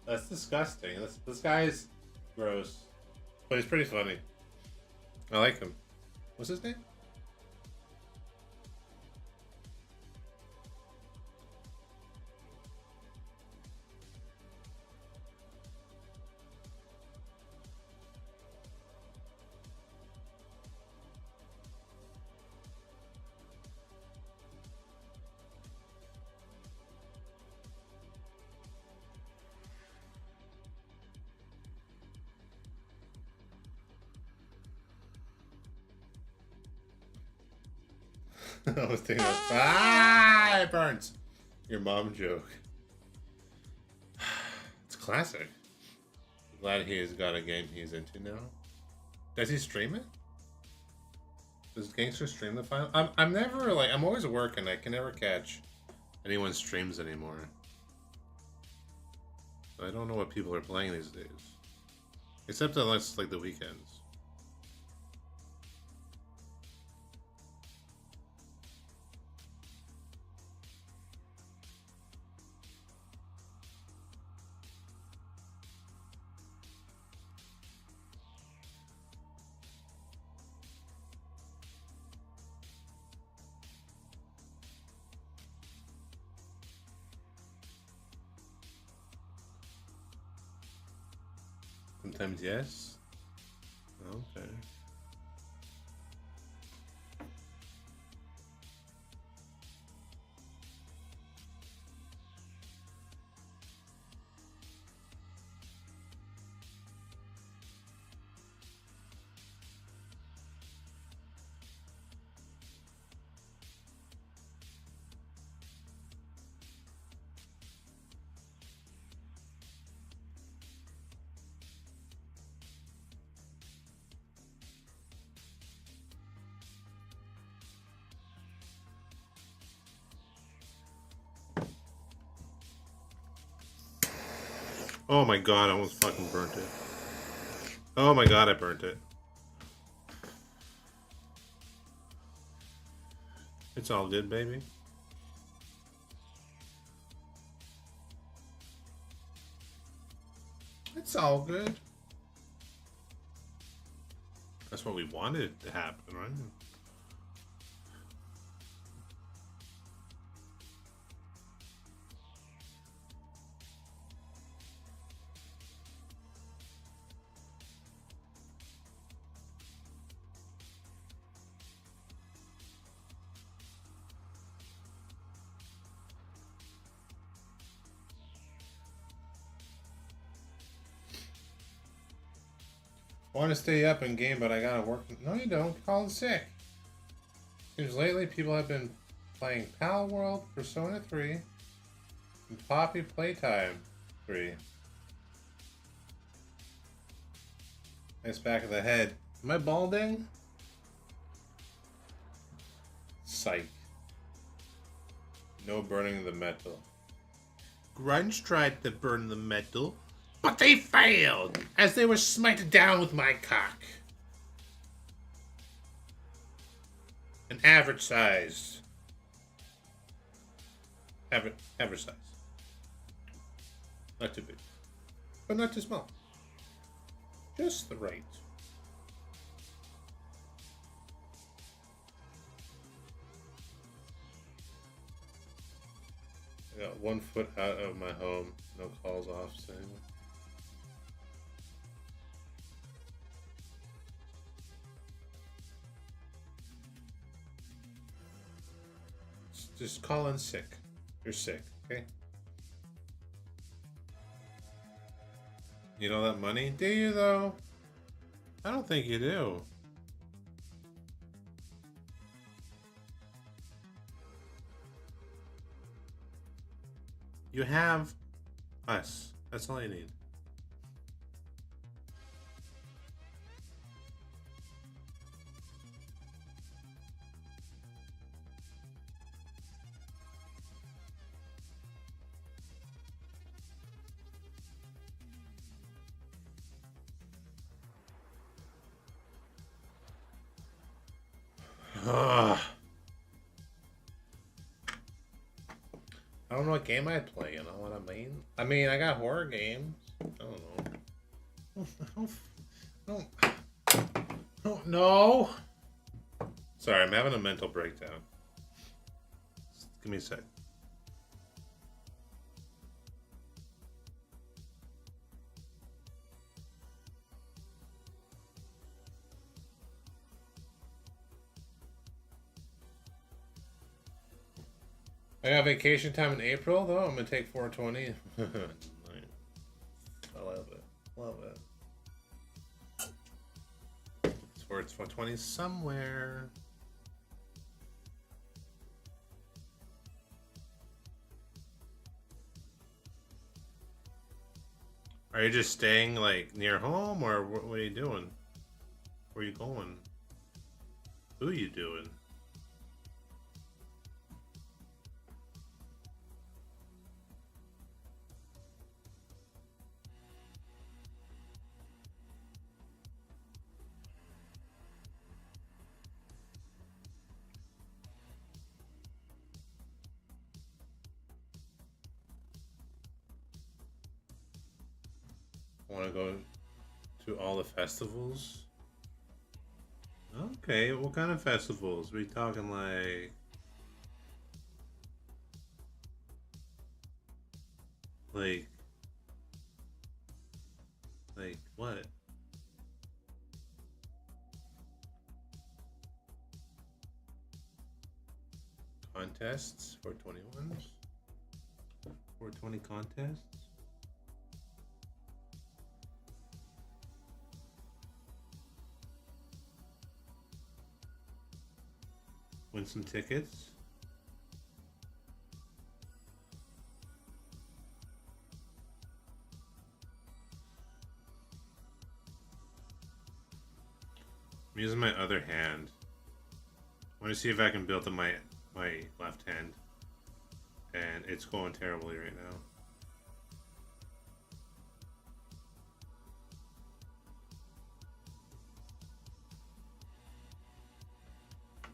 That's disgusting. This guy's gross. But he's pretty funny. I like him. What's his name? I was thinking of it burns. Your mom joke. It's classic. Glad he's got a game he's into now. Does he stream it? Does Gangster stream the final? I'm never like I'm always working. I can never catch anyone's streams anymore. I don't know what people are playing these days. Except unless like the weekends. Sometimes yes. Okay. Oh my god, I almost fucking burnt it. Oh my god, I burnt it. It's all good, baby. It's all good. That's what we wanted to happen, right? Want to stay up in game, but I gotta work. No, you don't. Call in sick. Seems lately people have been playing Pal World, Persona 3, and Poppy Playtime 3. Nice back of the head. Am I balding? Psych. No burning the metal. Grunge tried to burn the metal, but they failed, as they were smited down with my cock. An average size. Average size. Not too big, but not too small. Just the right. I got 1 foot out of my home. No calls off anymore. Just call in sick. You're sick, okay? You know that money? Do you, though? I don't think you do. You have us. That's all you need. Ugh. I don't know what game I'd play, you know what I mean? I mean, I got horror games. I don't know. Don't know. Sorry, I'm having a mental breakdown. Just give me a sec. I got vacation time in April, though. I'm gonna take 420. I love it. Love it. It's where it's 420 somewhere. Are you just staying like near home, or what are you doing? Where are you going? Who are you doing? Want to go to all the festivals? Okay, what kind of festivals? We talking like what? Contests? 421s? 420 contests? Win some tickets. I'm using my other hand. I want to see if I can build up my left hand. And it's going terribly right now.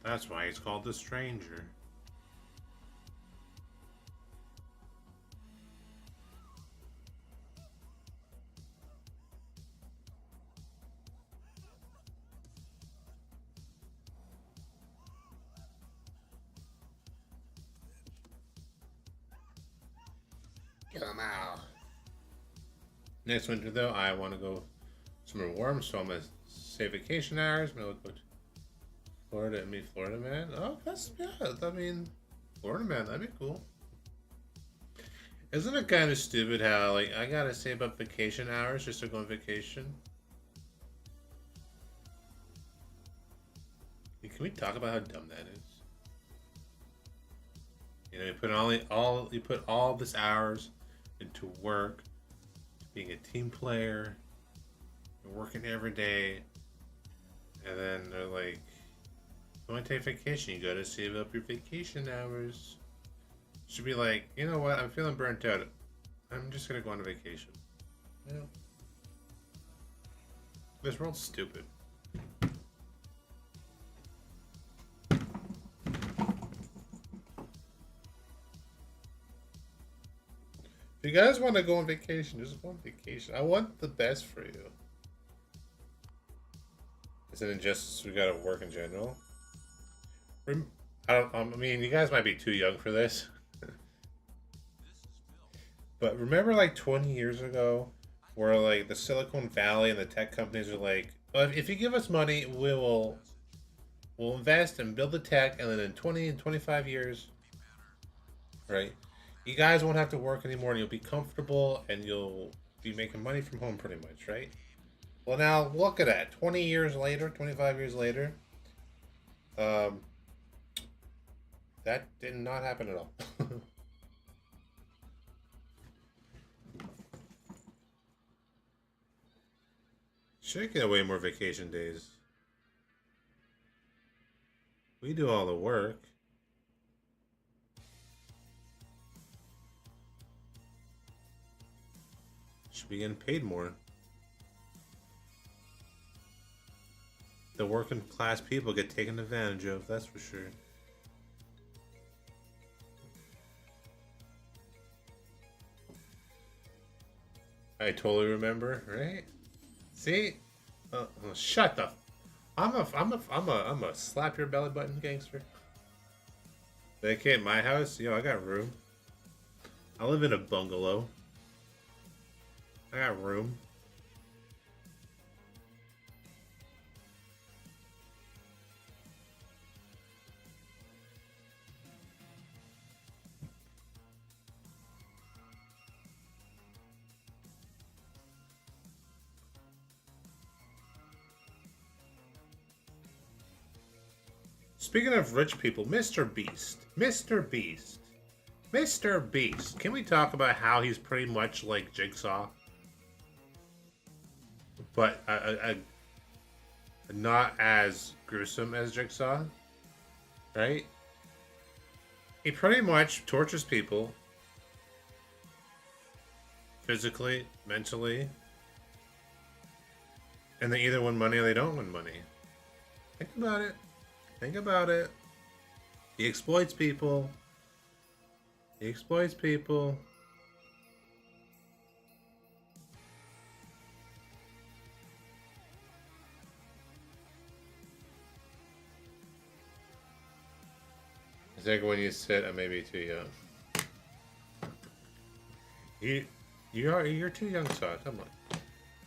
That's why he's called the Stranger. Come on. Next winter, though, I want to go somewhere warm, so I'm gonna save vacation hours. I'm gonna go to Florida and meet Florida Man. Oh, that's yeah. I mean, Florida Man, that'd be cool. Isn't it kind of stupid how like I gotta save up vacation hours just to go on vacation? Can we talk about how dumb that is? You know, you put all this hours into work, being a team player, and working every day, and then they're like, "You want to take vacation? You got to save up your vacation hours." Should be like, you know what? I'm feeling burnt out. I'm just gonna go on a vacation. You know, this world's stupid. If you guys want to go on vacation, just go on vacation. I want the best for you. It's an injustice we gotta work in general. I mean, you guys might be too young for this. But remember like 20 years ago where like the Silicon Valley and the tech companies are like, well, if you give us money, we'll invest and build the tech, and then in 20 and 25 years, right? You guys won't have to work anymore and you'll be comfortable and you'll be making money from home pretty much, right? Well, now look at that. 20 years later, 25 years later, that did not happen at all. Should get way more vacation days. We do all the work. Should be getting paid more. The working class people get taken advantage of, that's for sure. I totally remember, right? See? Shut the. I'm a slap your belly button gangster. Vacate my house? Yo, I got room. I live in a bungalow. I got room. Speaking of rich people, Mr. Beast. Mr. Beast. Mr. Beast. Can we talk about how he's pretty much like Jigsaw? But not as gruesome as Jigsaw, right? He pretty much tortures people physically, mentally, and they either win money or they don't win money. Think about it. Think about it. He exploits people. He exploits people. I think when you sit, I may be too young. You're too young, son. Come on.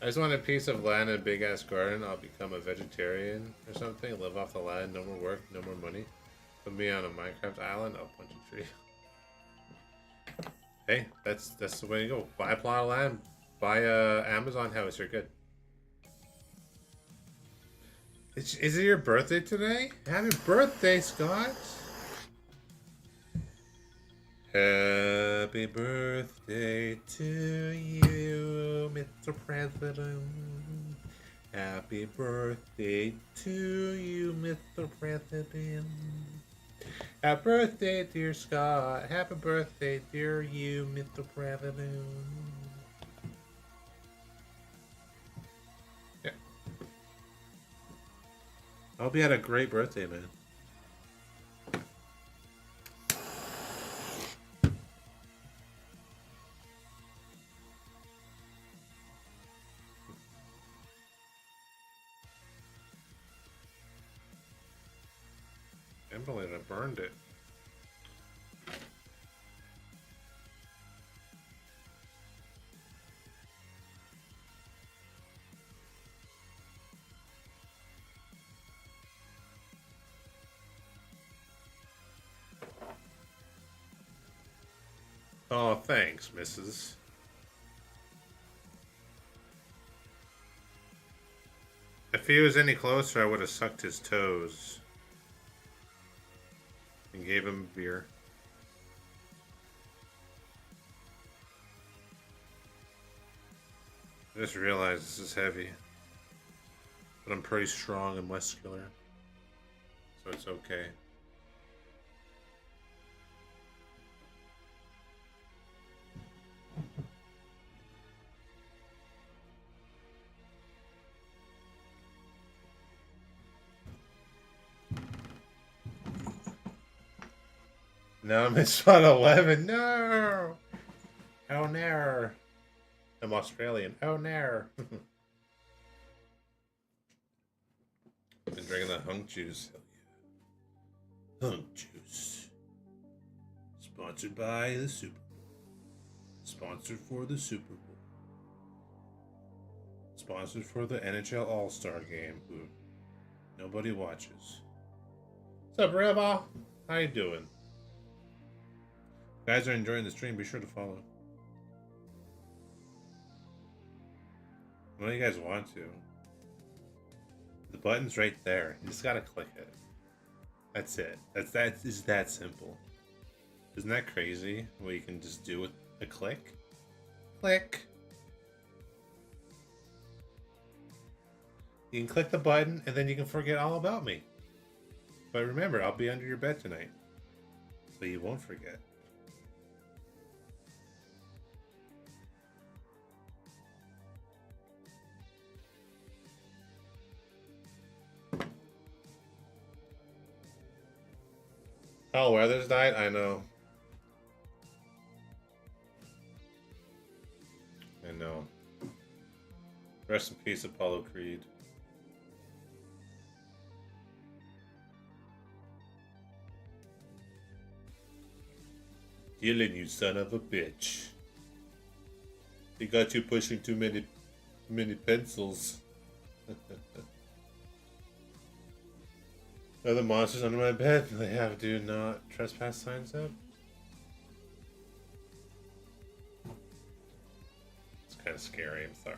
I just want a piece of land and a big ass garden. I'll become a vegetarian or something. Live off the land. No more work. No more money. Put me on a Minecraft island. I'll punch a tree. Hey, that's the way to go. Buy a plot of land. Buy a Amazon house. You're good. Is it your birthday today? Happy birthday, Scott! Happy birthday to you, Mr. President. Happy birthday to you, Mr. President. Happy birthday, dear Scott. Happy birthday, dear you, Mr. President. Yeah. I hope you had a great birthday, man. Can't believe I burned it. Oh, thanks, Mrs. If he was any closer, I would have sucked his toes and gave him a beer. I just realized this is heavy, but I'm pretty strong and muscular, so it's okay. No, I'm at spot 11. No! Oh, no. I'm Australian. Oh, no. Been drinking that hunk juice. Hell yeah. Hunk juice. Sponsored by the Super Bowl. Sponsored for the Super Bowl. Sponsored for the NHL All-Star game, who nobody watches. What's up, Riva? How you doing? Guys are enjoying the stream, be sure to follow. What do you guys want to? The button's right there. You just gotta click it. That's it. That is that simple. Isn't that crazy? What you can just do with a click? Click. You can click the button and then you can forget all about me. But remember, I'll be under your bed tonight. So you won't forget. Oh, weather's died? I know. I know. Rest in peace, Apollo Creed. Dylan, you son of a bitch. He got you pushing too many pencils. Are the monsters under my bed? They have do not trespass signs up. It's kind of scary, I'm sorry.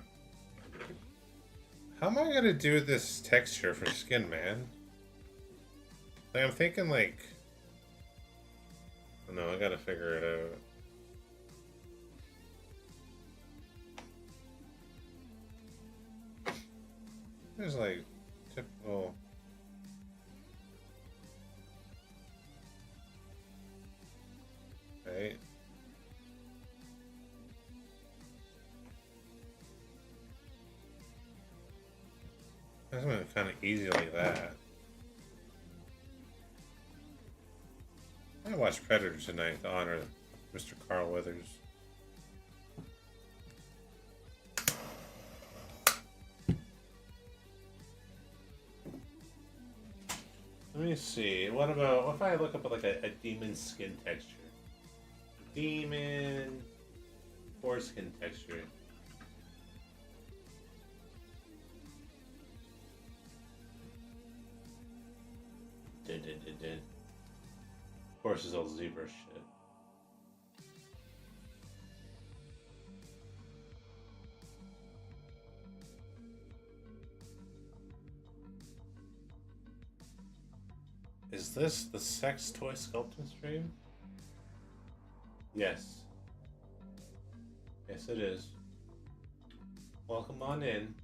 How am I gonna do this texture for skin, man? Like, I'm thinking like... Oh, no, I gotta figure it out. There's like typical... Right. That's gonna be kind of easy like that. I watched Predator tonight to honor Mr. Carl Weathers. Let me see. What about what if I look up like a demon skin texture? Demon foreskin texture. Dun, dun, dun, dun. Of course, it's all zebra shit. Is this the sex toy sculpting stream? Yes. Yes, it is. Welcome on in.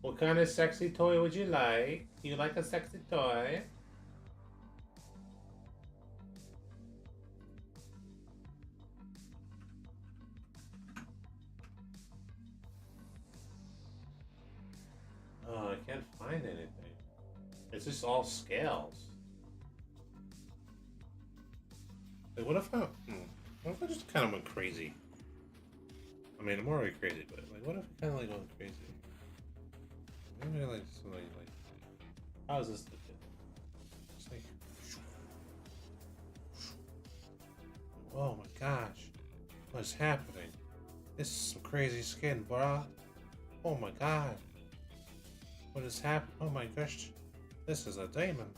What kind of sexy toy would you like? You like a sexy toy? Oh, I can't find anything. It's just all scales. Like, what if I just kind of went crazy? I mean, I'm already crazy, but like, what if I kind of like went crazy? Maybe like something like, how is this looking? Just like, Oh my gosh. What's happening? This is some crazy skin, bruh. Oh my god. What is happening? Oh my gosh. This is a demon.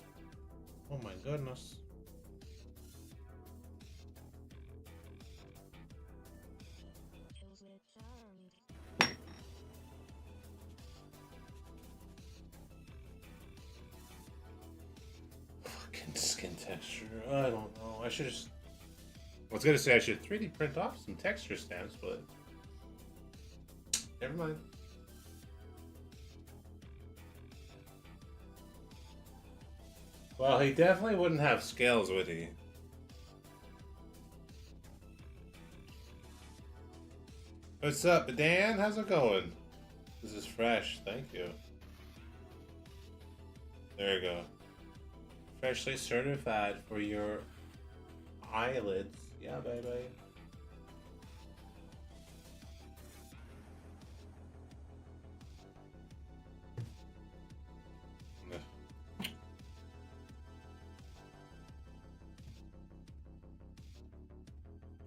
Oh my goodness. Fucking skin texture. I don't know. I should just. I was gonna say I should 3D print off some texture stamps, but never mind. Well, he definitely wouldn't have scales, would he? What's up, Dan? How's it going? This is fresh. Thank you. There you go. Freshly certified for your eyelids. Yeah, baby.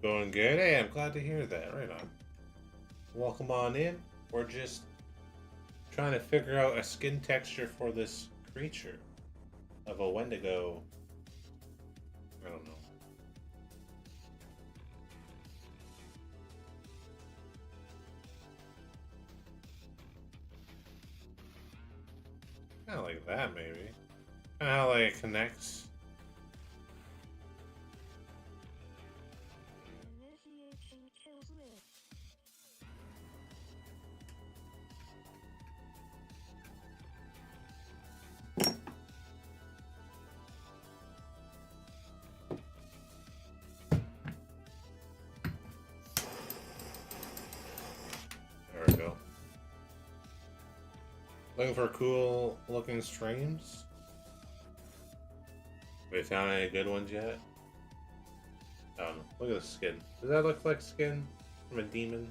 Going good? Hey, I'm glad to hear that. Right on. Welcome on in. We're just trying to figure out a skin texture for this creature of a Wendigo. I don't know. Kind of like that, maybe. Kind of how like it connects. There we go. Looking for cool looking streams? We found any good ones yet? I don't know. Look at the skin. Does that look like skin from a demon?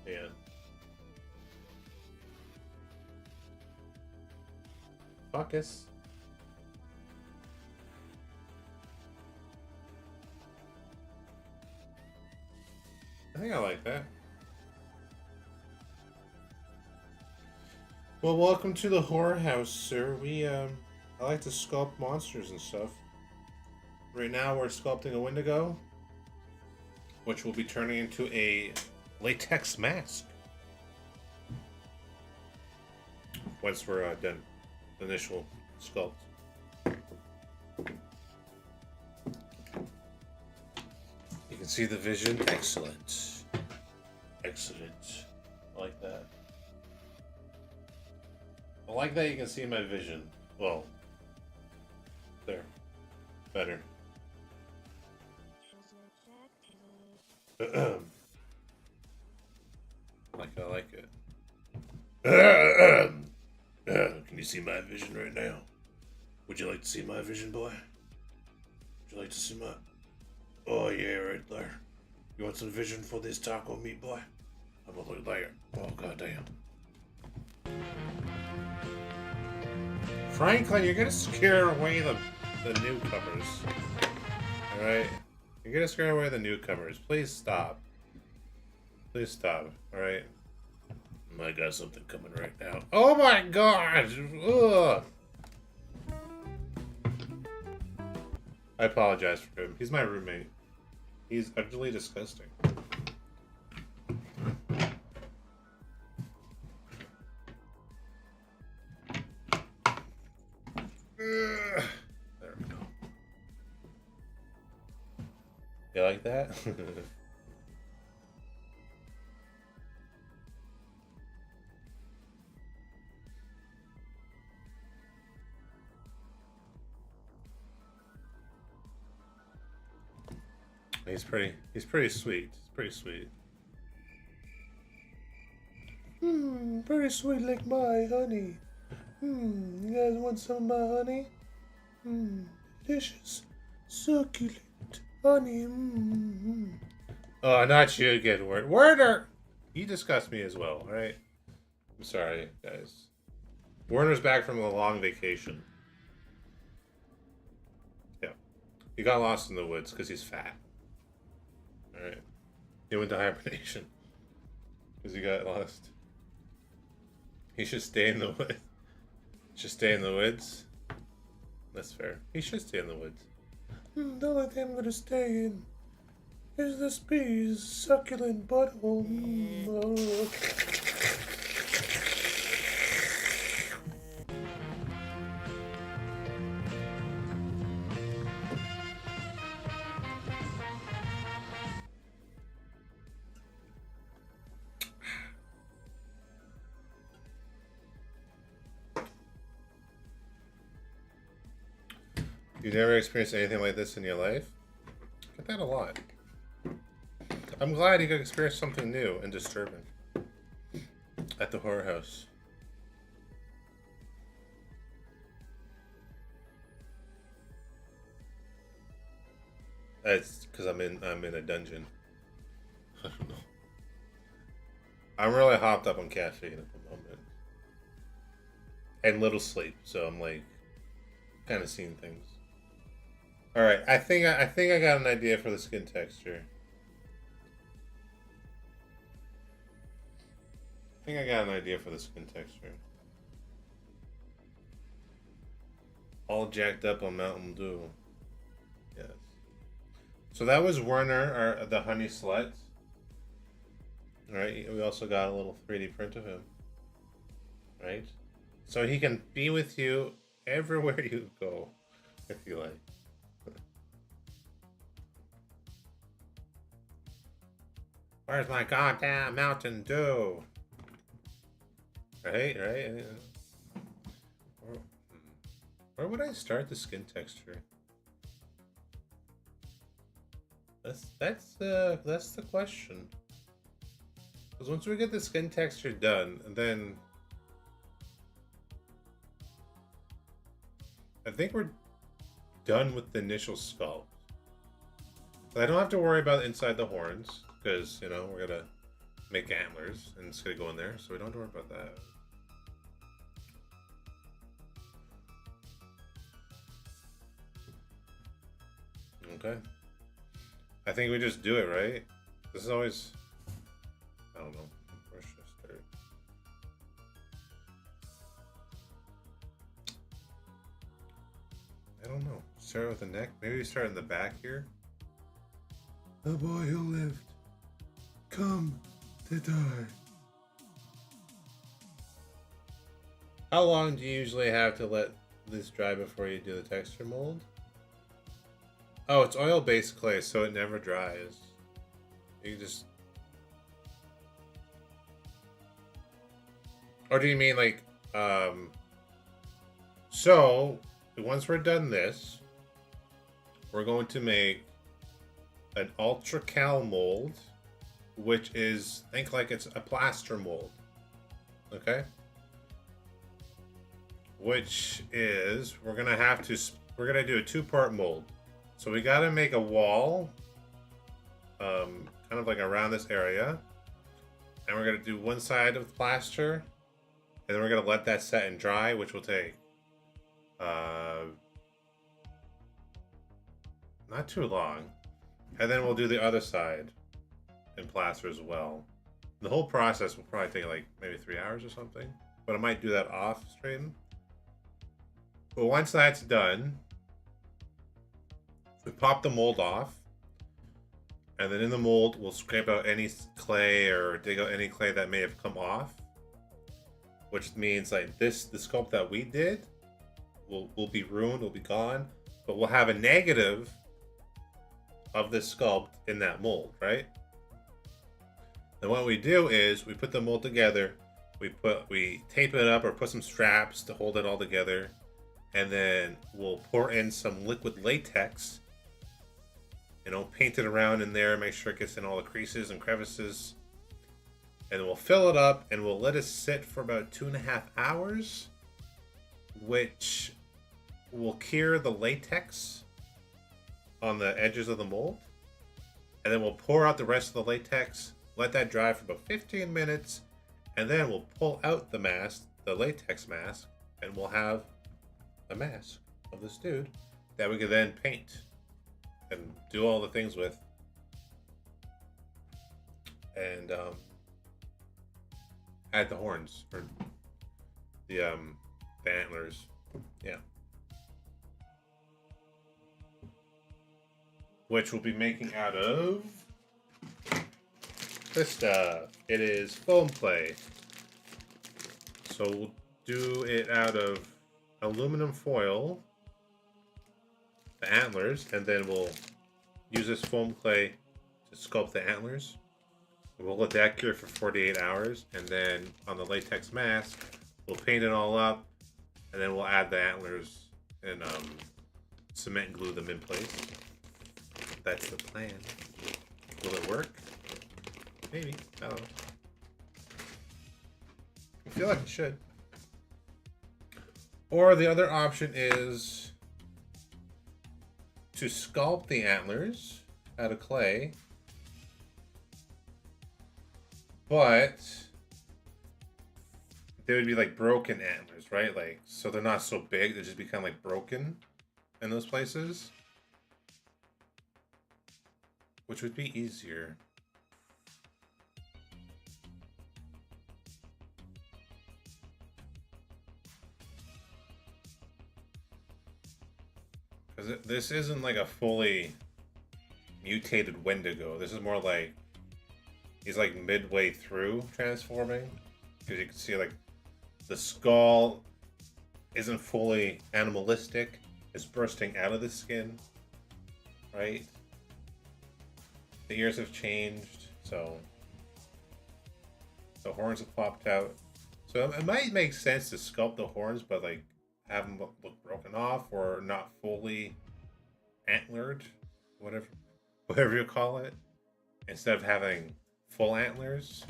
Yeah. Focus. I think I like that. Well, welcome to the horror house, sir. I like to sculpt monsters and stuff. Right now, we're sculpting a Wendigo, which will be turning into a latex mask once we're done the initial sculpt. You can see the vision. Excellent. Excellent. I like that. I like that you can see my vision. Well, there. Better. I like it. Can you see my vision right now? Would you like to see my vision, boy? Would you like to see my... Oh, yeah, right there. You want some vision for this taco meat, boy? How about look there? Oh, goddamn. Franklin, you're gonna scare away the newcomers. Alright? You're gonna scare away the newcomers. Please stop. Please stop. Alright? I got something coming right now. Oh my god! Ugh. I apologize for him. He's my roommate. He's utterly disgusting. There we go. You like that? He's pretty sweet. He's pretty sweet. Pretty sweet like my honey. You guys want some of my honey? Delicious, succulent honey. Oh, not you again, Werner! You disgust me as well, right? I'm sorry, guys. Werner's back from a long vacation. Yeah. He got lost in the woods because he's fat. Alright. He went to hibernation. Because he got lost. He should stay in the woods. Should stay in the woods. That's fair. He should stay in the woods. The only thing I'm gonna stay in is this bee's succulent butthole. Oh. You've never experienced anything like this in your life? I get that a lot. I'm glad you could experience something new and disturbing at the horror house. It's because I'm in a dungeon. I don't know. I'm really hopped up on caffeine at the moment. And little sleep, so I'm like kind of seeing things. All right, I think I got an idea for the skin texture. I think I got an idea for the skin texture. All jacked up on Mountain Dew. Yes. So that was Werner, the honey slut. All right. We also got a little 3D print of him. Right. So he can be with you everywhere you go, if you like. Where's my goddamn Mountain Dew? Right. Where would I start the skin texture? That's the question. Because once we get the skin texture done, then I think we're done with the initial sculpt. But I don't have to worry about inside the horns because you know we're gonna make antlers and it's gonna go in there, so we don't have to worry about that. Okay. I think we just do it, right? This is always... I don't know. Where should I start? I don't know. Start with the neck? Maybe we start in the back here? The boy who lived. Come to die. How long do you usually have to let this dry before you do the texture mold? Oh, it's oil-based clay, so it never dries. You just... Or do you mean like, So, once we're done this, we're going to make an ultra cal mold, which is, think like it's a plaster mold. Okay? Which is, we're gonna do a 2-part mold. So we gotta make a wall, kind of like around this area. And we're gonna do one side of plaster. And then we're gonna let that set and dry, which will take, not too long. And then we'll do the other side in plaster as well. The whole process will probably take like maybe 3 hours or something. But I might do that off stream. But once that's done, we pop the mold off, and then in the mold we'll scrape out any clay or dig out any clay that may have come off, which means like the sculpt that we did will be ruined, will be gone, but we'll have a negative of this sculpt in that mold, right? And what we do is we put the mold together, we tape it up or put some straps to hold it all together, and then we'll pour in some liquid latex. You know, paint it around in there, make sure it gets in all the creases and crevices. And then we'll fill it up and we'll let it sit for about 2.5 hours, which will cure the latex on the edges of the mold. And then we'll pour out the rest of the latex, let that dry for about 15 minutes, and then we'll pull out the mask, the latex mask, and we'll have a mask of this dude that we can then paint and do all the things with. and add the horns or the antlers. Yeah. Which we'll be making out of this stuff. It is foam clay. So we'll do it out of aluminum foil, the antlers, and then we'll use this foam clay to sculpt the antlers. We'll let that cure for 48 hours, and then on the latex mask, we'll paint it all up, and then we'll add the antlers and cement and glue them in place. That's the plan. Will it work? Maybe. I don't know. I feel like it should. Or the other option is to sculpt the antlers out of clay, but they would be like broken antlers, right? Like, so they're not so big, they just be kind of like broken in those places, which would be easier. Because this isn't like a fully mutated Wendigo. This is more like he's like midway through transforming. Because you can see like the skull isn't fully animalistic. It's bursting out of the skin. Right? The ears have changed. So the horns have popped out. So it might make sense to sculpt the horns, but like have them look broken off or not fully antlered, whatever you call it, instead of having full antlers.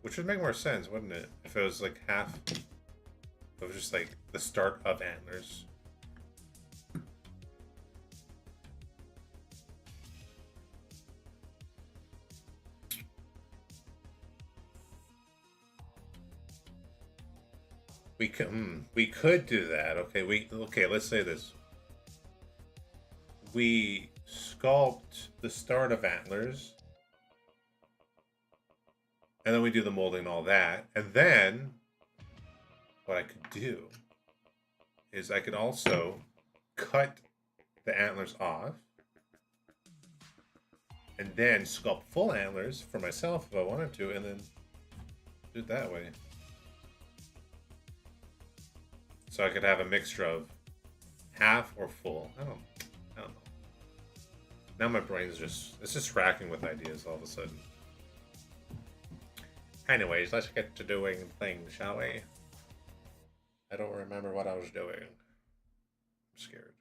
Which would make more sense, wouldn't it? If it was like half, if it was just like the start of antlers. We could do that. Okay, let's say this. We sculpt the start of antlers, and then we do the molding and all that. And then what I could do is I could also cut the antlers off and then sculpt full antlers for myself if I wanted to, and then do it that way. So I could have a mixture of half or full. I don't know. Now my brain's just racking with ideas all of a sudden. Anyways, let's get to doing things, shall we? I don't remember what I was doing. I'm scared.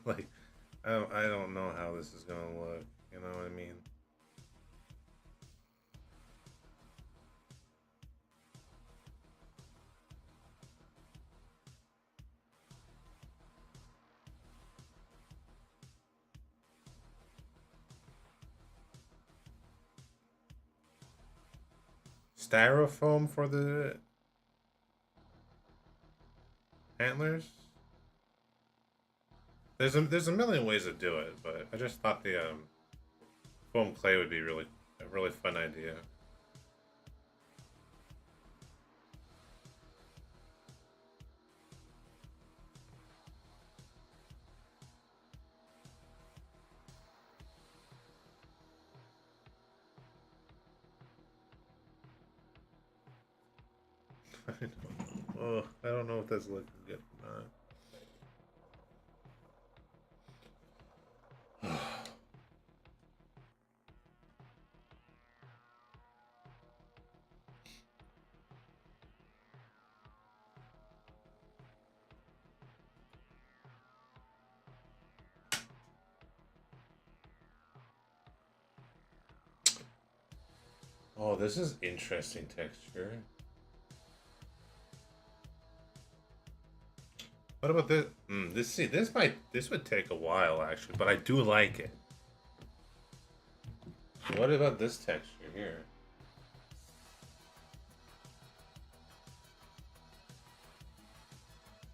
Like, I don't know how this is gonna look. You know what I mean? Styrofoam for the antlers? There's a million ways to do it, but I just thought the foam clay would be a really fun idea. Oh, I don't know if that's looking good or not. Oh, this is interesting texture. What about this? This would take a while actually, but I do like it. What about this texture here?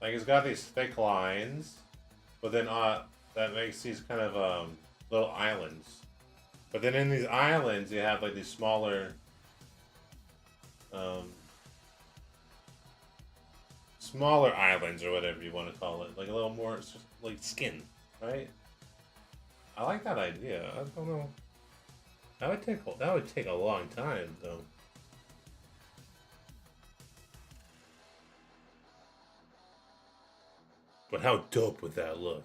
Like it's got these thick lines, but then that makes these kind of little islands. But then in these islands, you have like these um, smaller islands or whatever you want to call it, like a little more it's just like skin, right? I like that idea. I don't know. That would take a long time though. But how dope would that look?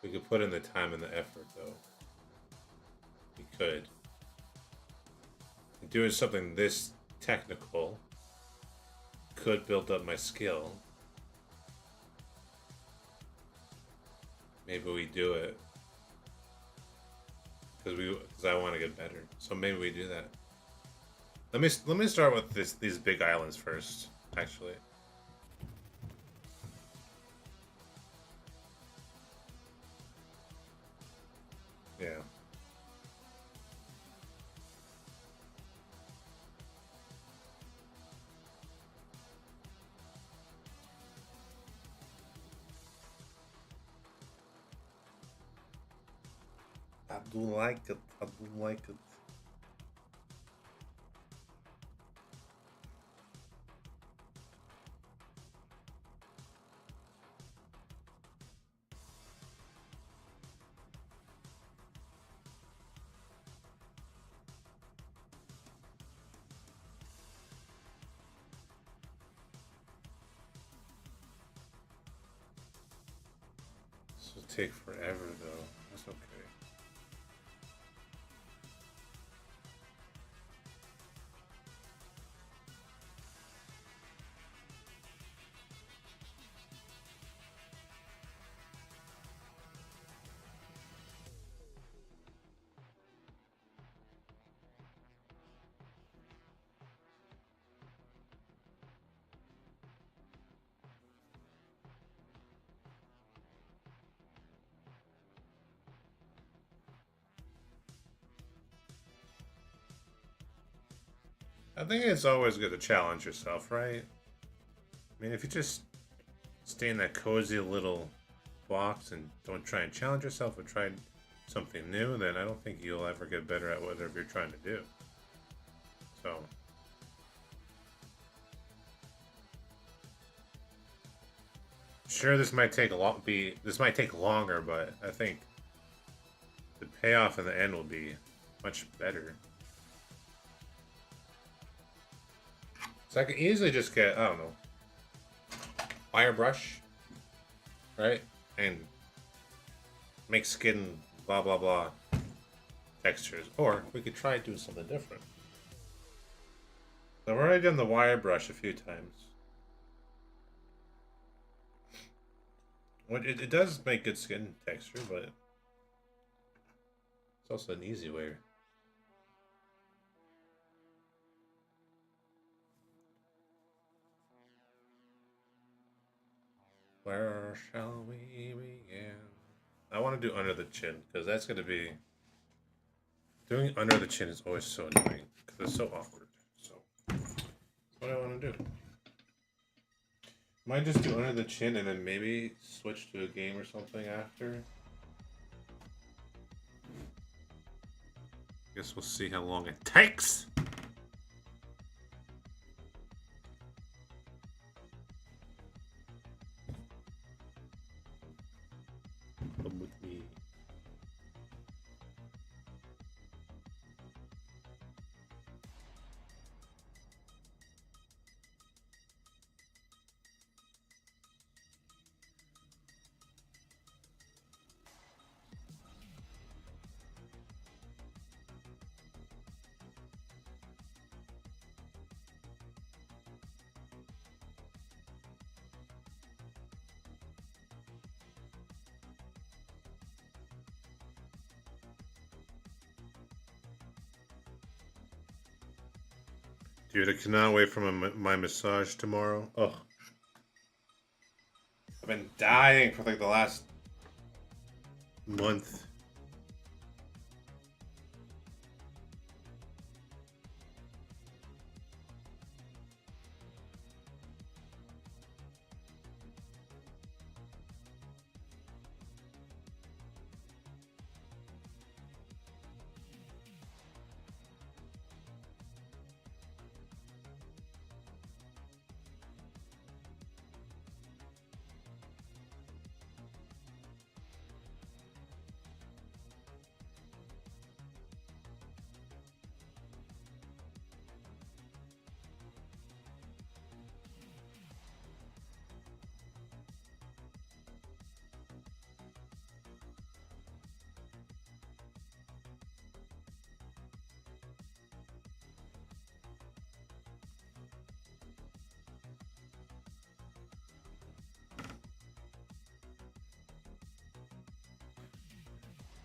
We could put in the time and the effort though. We could. Doing something this technical could build up my skill. Maybe we do it because I want to get better. So maybe we do that. Let me start with these big islands first. Actually, yeah. I do like it. I do like it. This will take forever though. That's okay. I think it's always good to challenge yourself, right? I mean, if you just stay in that cozy little box and don't try and challenge yourself or try something new, then I don't think you'll ever get better at whatever you're trying to do. So, sure, this might take longer, but I think the payoff in the end will be much better. So I could easily just get, I don't know, wire brush, right? And make skin blah blah blah textures. Or we could try doing something different. So I've already done the wire brush a few times. It does make good skin texture, but it's also an easy way. Where shall we begin? I want to do under the chin because that's going to be doing under the chin is always so annoying because it's so awkward. So that's what I want to do. Might just do under the chin and then maybe switch to a game or something after. Guess we'll see how long it takes. Come with me. Dude, I cannot wait for my massage tomorrow. Oh, I've been dying for like the last month.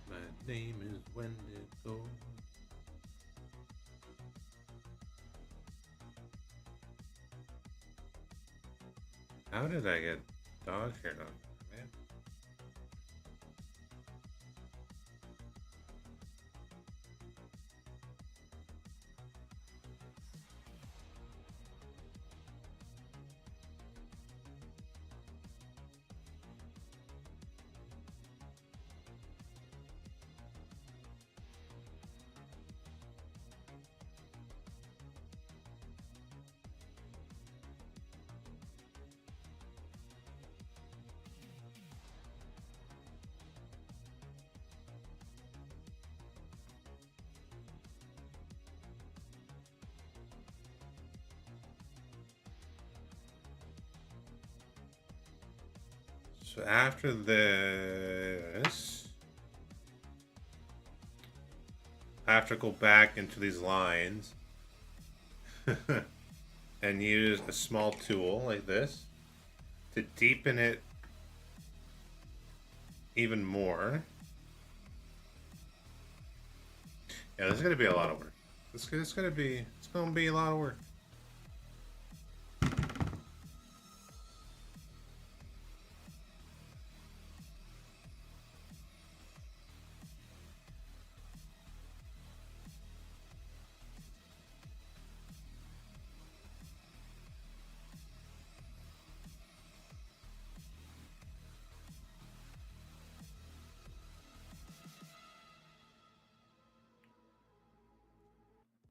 My name is Wendigo. How did I get dog hair on? Man. So after this, I have to go back into these lines and use a small tool like this to deepen it even more. Yeah, this is gonna be a lot of work. It's gonna be a lot of work.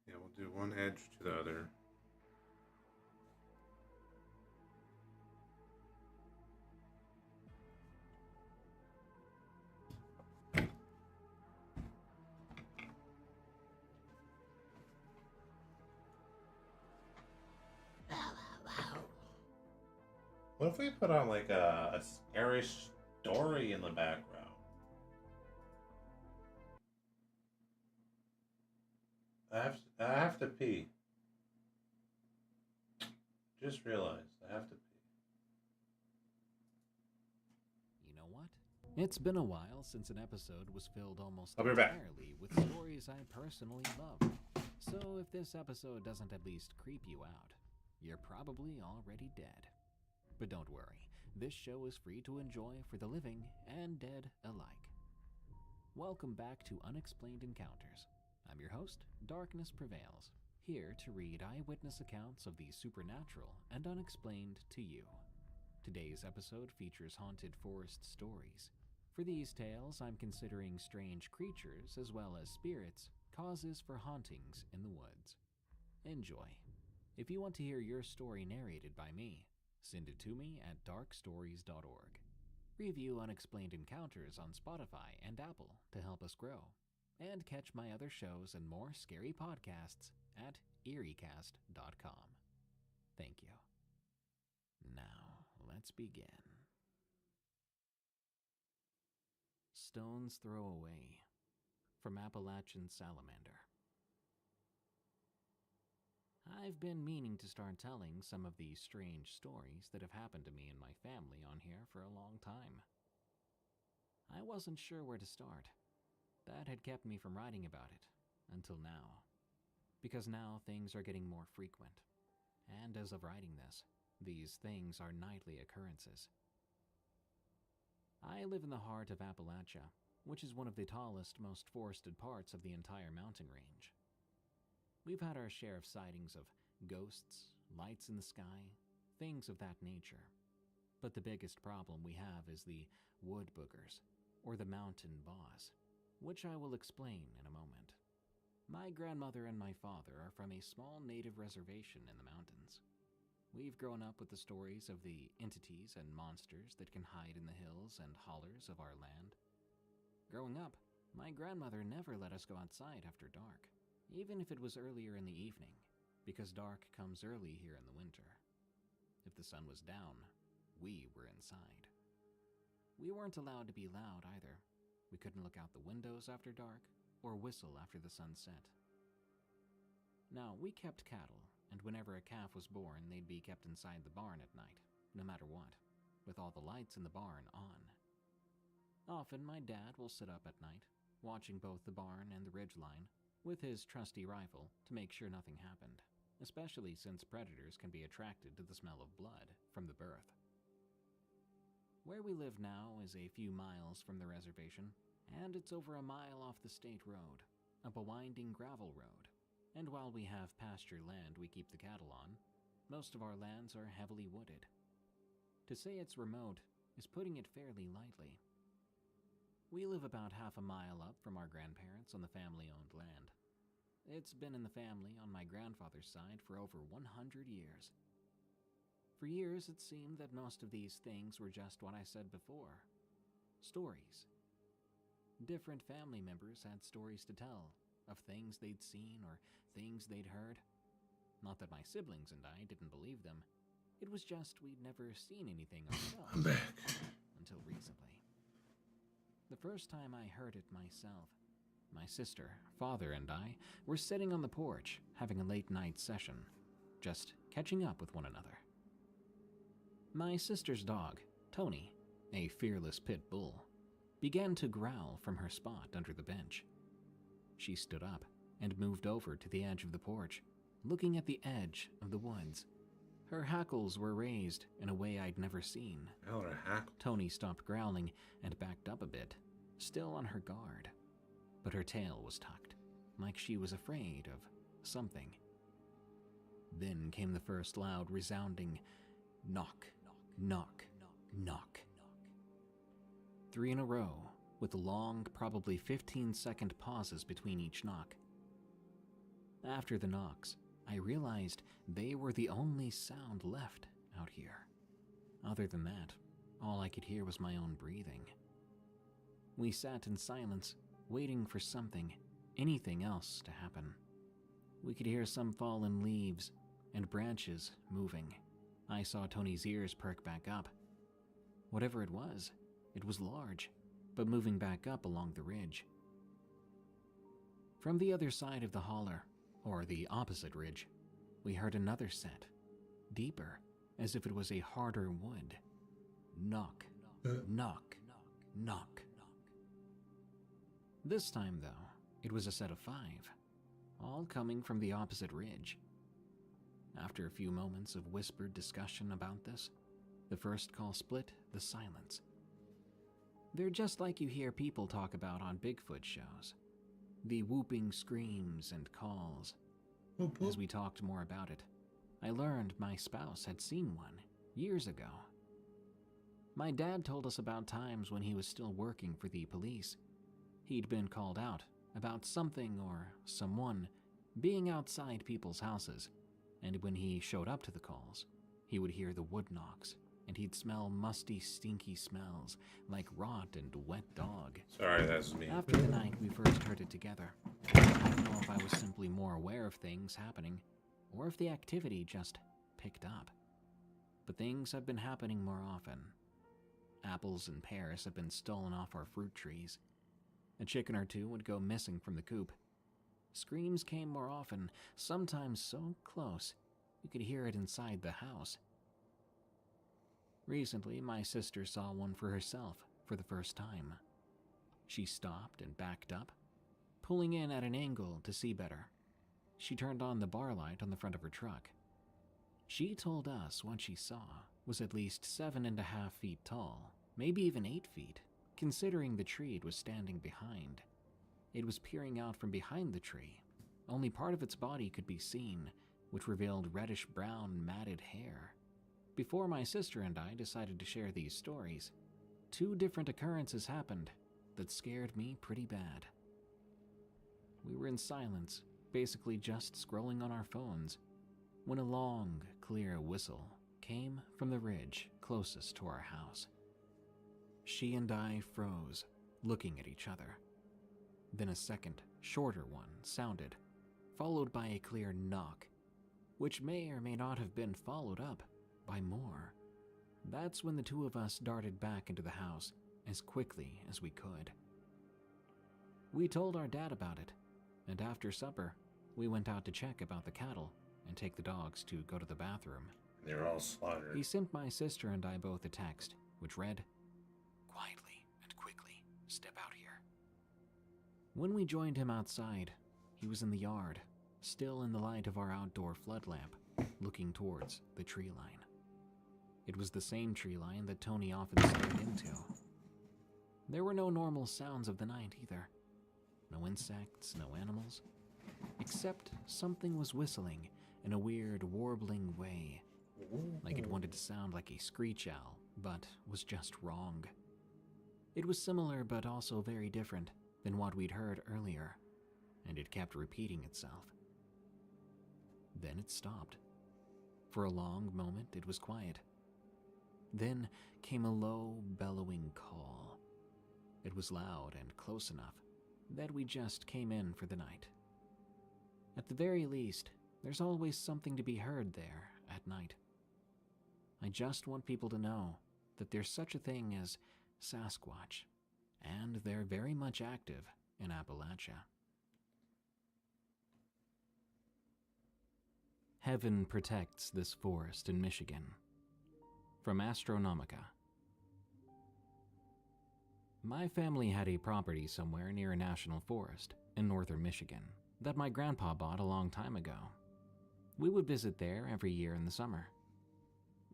Yeah, we'll do one edge to the other. What if we put on like a scary story in the background? I have to pee. Just realized I have to pee. You know what? It's been a while since an episode was filled almost I'll be back. entirely with stories I personally love. So if this episode doesn't at least creep you out, you're probably already dead. But don't worry, this show is free to enjoy for the living and dead alike. Welcome back to Unexplained Encounters. I'm your host, Darkness Prevails, here to read eyewitness accounts of the supernatural and unexplained to you. Today's episode features haunted forest stories. For these tales, I'm considering strange creatures as well as spirits, causes for hauntings in the woods. Enjoy. If you want to hear your story narrated by me, send it to me at darkstories.org. Review Unexplained Encounters on Spotify and Apple to help us grow. And catch my other shows and more scary podcasts at eeriecast.com. Thank you. Now, let's begin. Stone's Throw Away, from Appalachian Salamander. I've been meaning to start telling some of these strange stories that have happened to me and my family on here for a long time. I wasn't sure where to start. That had kept me from writing about it, until now. because now things are getting more frequent. And as of writing this, these things are nightly occurrences. I live in the heart of Appalachia, which is one of the tallest, most forested parts of the entire mountain range. We've had our share of sightings of ghosts, lights in the sky, things of that nature. But the biggest problem we have is the wood boogers, or the mountain boss, which I will explain in a moment. My grandmother and my father are from a small native reservation in the mountains. We've grown up with the stories of the entities and monsters that can hide in the hills and hollers of our land. Growing up, my grandmother never let us go outside after dark, even if it was earlier in the evening, because dark comes early here in the winter. If the sun was down, we were inside. We weren't allowed to be loud either. We couldn't look out the windows after dark or whistle after the sun set. Now, we kept cattle, and whenever a calf was born, they'd be kept inside the barn at night, no matter what, with all the lights in the barn on. Often, my dad will sit up at night, watching both the barn and the ridgeline, with his trusty rifle to make sure nothing happened, especially since predators can be attracted to the smell of blood from the birth. Where we live now is a few miles from the reservation, and it's over a mile off the state road, up a winding gravel road. And while we have pasture land we keep the cattle on, most of our lands are heavily wooded. To say it's remote is putting it fairly lightly. We live about half a mile up from our grandparents on the family-owned land. It's been in the family on my grandfather's side for over 100 years. For years it seemed that most of these things were just what I said before. Stories. Different family members had stories to tell, of things they'd seen or things they'd heard. Not that my siblings and I didn't believe them. It was just we'd never seen anything ourselves. I'm back. Until recently. The first time I heard it myself, my sister, father, and I were sitting on the porch having a late night session, just catching up with one another. My sister's dog, Tony, a fearless pit bull, began to growl from her spot under the bench. She stood up and moved over to the edge of the porch, looking at the edge of the woods. Her hackles were raised in a way I'd never seen. Tony stopped growling and backed up a bit, still on her guard. But her tail was tucked, like she was afraid of something. Then came the first loud, resounding knock, knock, knock. 3 in a row, with long, probably 15-second pauses between each knock. After the knocks, I realized they were the only sound left out here. Other than that, all I could hear was my own breathing. We sat in silence, waiting for something, anything else to happen. We could hear some fallen leaves and branches moving. I saw Tony's ears perk back up. Whatever it was large, but moving back up along the ridge. From the other side of the holler, or the opposite ridge, we heard another set, deeper, as if it was a harder wood. Knock, knock, knock. This time, though, it was a set of 5, all coming from the opposite ridge. After a few moments of whispered discussion about this, the first call split the silence. They're just like you hear people talk about on Bigfoot shows. The whooping screams and calls. As we talked more about it, I learned my spouse had seen one years ago. My dad told us about times when he was still working for the police. He'd been called out about something or someone being outside people's houses, and when he showed up to the calls, he would hear the wood knocks, and he'd smell musty, stinky smells like rot and wet dog. Sorry, that's me. After the night we first heard it together, I don't know if I was simply more aware of things happening, or if the activity just picked up. But things have been happening more often. Apples and pears have been stolen off our fruit trees. A chicken or two would go missing from the coop. Screams came more often, sometimes so close you could hear it inside the house. Recently, my sister saw one for herself for the first time. She stopped and backed up, pulling in at an angle to see better. she turned on the bar light on the front of her truck. She told us what she saw was at least 7.5 feet tall, maybe even 8 feet, considering the tree it was standing behind. It was peering out from behind the tree. Only part of its body could be seen, which revealed reddish-brown matted hair. Before my sister and I decided to share these stories, 2 different occurrences happened that scared me pretty bad. We were in silence, basically just scrolling on our phones, when a long, clear whistle came from the ridge closest to our house. She and I froze, looking at each other. Then a second, shorter one sounded, followed by a clear knock, which may or may not have been followed up by more. That's when the 2 of us darted back into the house as quickly as we could. We told our dad about it, and after supper, we went out to check about the cattle and take the dogs to go to the bathroom. They're all slaughtered. He sent my sister and I both a text, which read, "Quietly and quickly, step out here." When we joined him outside, he was in the yard, still in the light of our outdoor flood lamp, looking towards the tree line. It was the same tree line that Tony often stared into. There were no normal sounds of the night either. No insects, no animals, except something was whistling in a weird, warbling way, like it wanted to sound like a screech owl, but was just wrong. It was similar but also very different than what we'd heard earlier, and it kept repeating itself. Then it stopped. For a long moment, it was quiet. Then came a low, bellowing call. It was loud and close enough that we just came in for the night. At the very least, there's always something to be heard there at night. I just want people to know that there's such a thing as Sasquatch, and they're very much active in Appalachia. Heaven protects this forest in Michigan. From Astronomica. My family had a property somewhere near a national forest in northern Michigan that my grandpa bought a long time ago. We would visit there every year in the summer.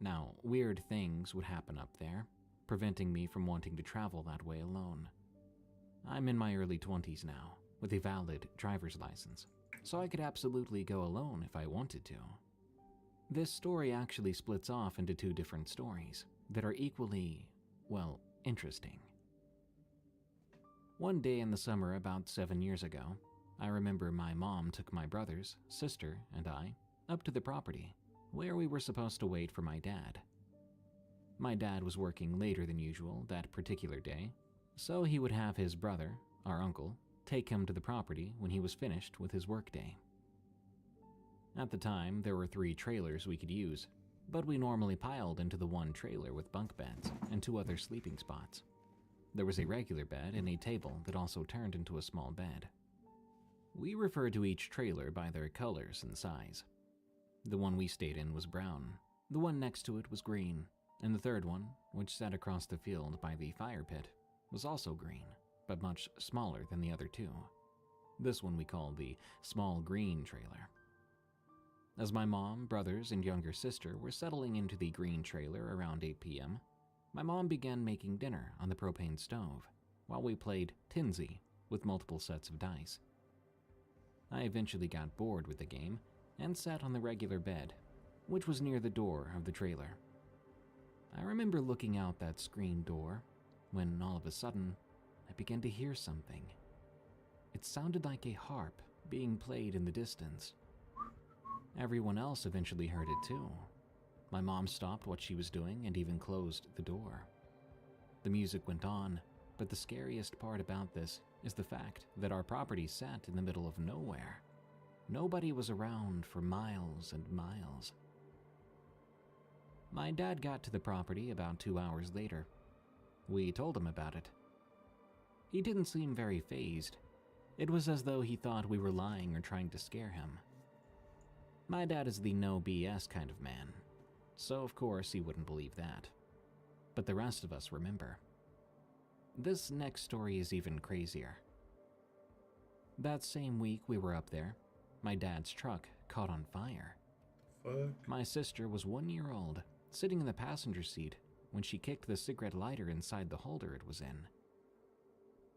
Now, weird things would happen up there, preventing me from wanting to travel that way alone. I'm in my early 20s now, with a valid driver's license, so I could absolutely go alone if I wanted to. This story actually splits off into 2 different stories that are equally, well, interesting. One day in the summer about 7 years ago, I remember my mom took my brothers, sister, and I up to the property, where we were supposed to wait for my dad. My dad was working later than usual that particular day, so he would have his brother, our uncle, take him to the property when he was finished with his workday. At the time, there were 3 trailers we could use, but we normally piled into the one trailer with bunk beds and 2 other sleeping spots. There was a regular bed and a table that also turned into a small bed. We referred to each trailer by their colors and size. The one we stayed in was brown, the one next to it was green, and the third one, which sat across the field by the fire pit, was also green, but much smaller than the other 2. This one we called the small green trailer. As my mom, brothers, and younger sister were settling into the green trailer around 8 p.m., my mom began making dinner on the propane stove while we played Tinsy with multiple sets of dice. I eventually got bored with the game and sat on the regular bed, which was near the door of the trailer. I remember looking out that screen door when all of a sudden I began to hear something. It sounded like a harp being played in the distance. Everyone else eventually heard it too. My mom stopped what she was doing and even closed the door. The music went on, but the scariest part about this is the fact that our property sat in the middle of nowhere. Nobody was around for miles and miles. My dad got to the property about 2 hours later. We told him about it. He didn't seem very fazed. It was as though he thought we were lying or trying to scare him. My dad is the no BS kind of man, so of course he wouldn't believe that. But the rest of us remember. This next story is even crazier. That same week we were up there, my dad's truck caught on fire. Fuck. My sister was 1 year old, sitting in the passenger seat when she kicked the cigarette lighter inside the holder it was in.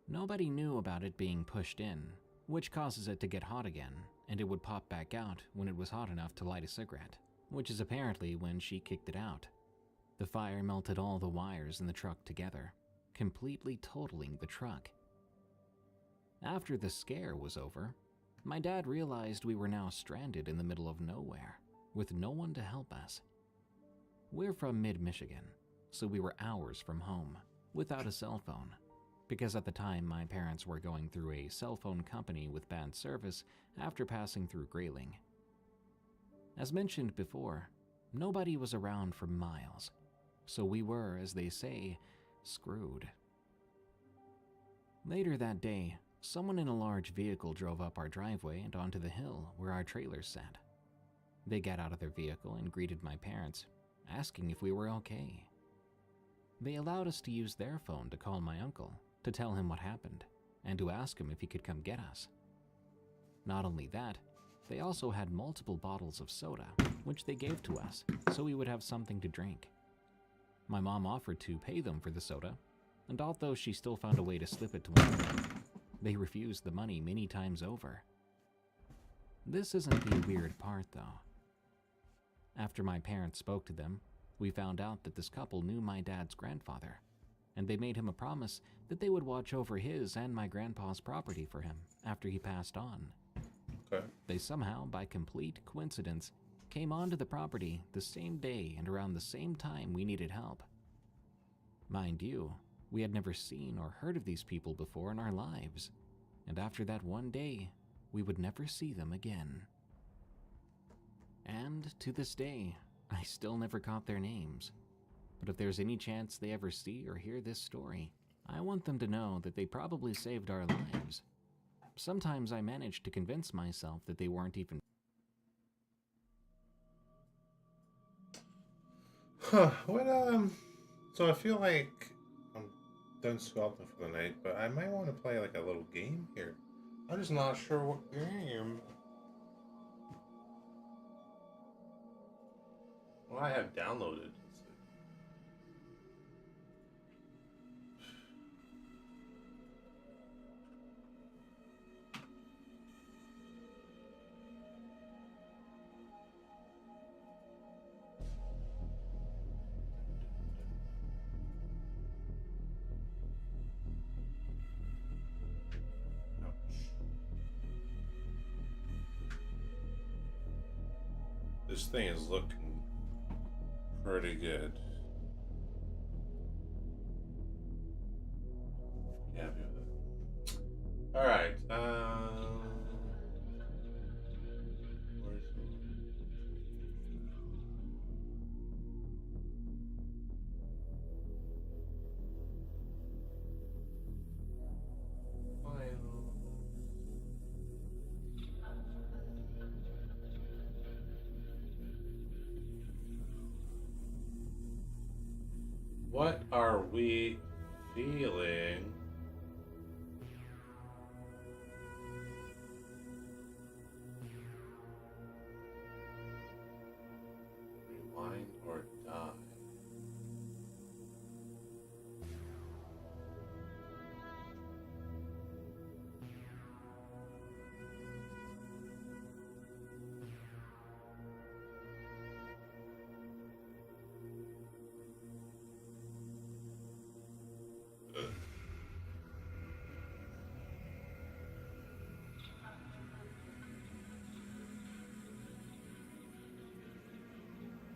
Nobody knew about it being pushed in, which causes it to get hot again, and it would pop back out when it was hot enough to light a cigarette, which is apparently when she kicked it out. The fire melted all the wires in the truck together, completely totaling the truck. After the scare was over, my dad realized we were now stranded in the middle of nowhere, with no one to help us. We're from mid-Michigan, so we were hours from home, without a cell phone, because at the time my parents were going through a cell phone company with bad service after passing through Grayling. As mentioned before, nobody was around for miles, so we were, as they say, screwed. Later that day, someone in a large vehicle drove up our driveway and onto the hill where our trailers sat. They got out of their vehicle and greeted my parents, asking if we were okay. They allowed us to use their phone to call my uncle, to tell him what happened, and to ask him if he could come get us. Not only that, they also had multiple bottles of soda, which they gave to us, so we would have something to drink. My mom offered to pay them for the soda, and although she still found a way to slip it to one of them, they refused the money many times over. This isn't the weird part, though. After my parents spoke to them, we found out that this couple knew my dad's grandfather, and they made him a promise that they would watch over his and my grandpa's property for him after he passed on. Okay. They somehow, by complete coincidence, came onto the property the same day and around the same time we needed help. Mind you, we had never seen or heard of these people before in our lives, and after that one day, we would never see them again. And to this day, I still never caught their names. But if there's any chance they ever see or hear this story, I want them to know that they probably saved our lives. Sometimes I manage to convince myself that they weren't even. Huh. So I feel like I'm done sculpting for the night, but I might want to play like a little game here. I'm just not sure what game. Well, I have downloaded. This thing is looking pretty good. Yeah, I'll do that. All right. Where's what are we feeling? Rewind or die?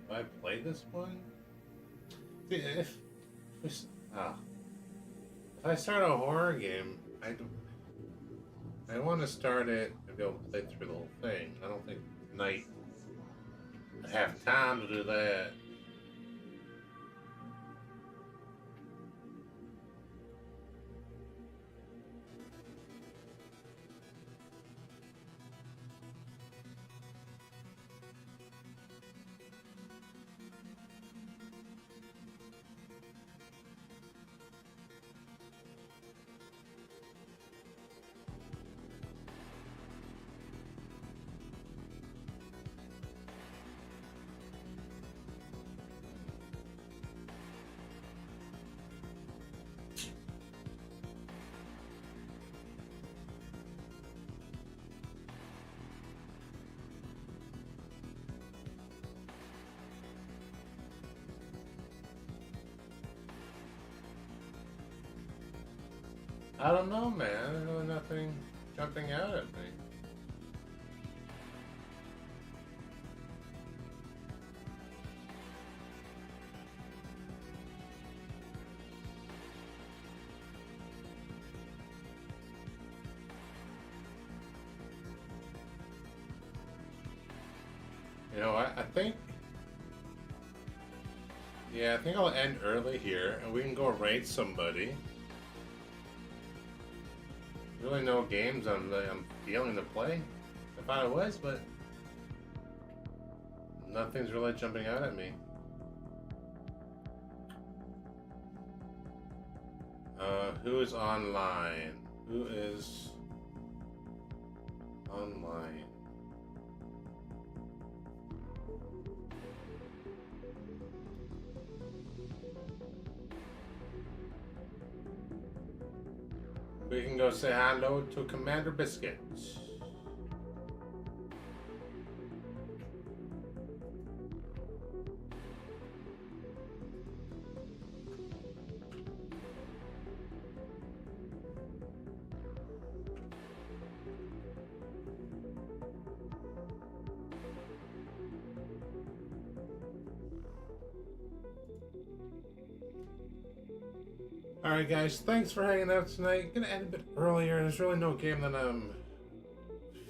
Have I played this one? See, if I start a horror game, I want to start it and go play through the whole thing. I don't think tonight I have time to do that. I don't know, man. There's really nothing jumping out at me. You know what? I think... Yeah, I think I'll end early here, and we can go raid somebody. Really no games I'm feeling to play. I thought it was, but nothing's really jumping out at me. Who is online? Who is online? We can go say hello to Commander Biscuit. Alright guys, thanks for hanging out tonight. Gonna end a bit earlier. There's really no game that I'm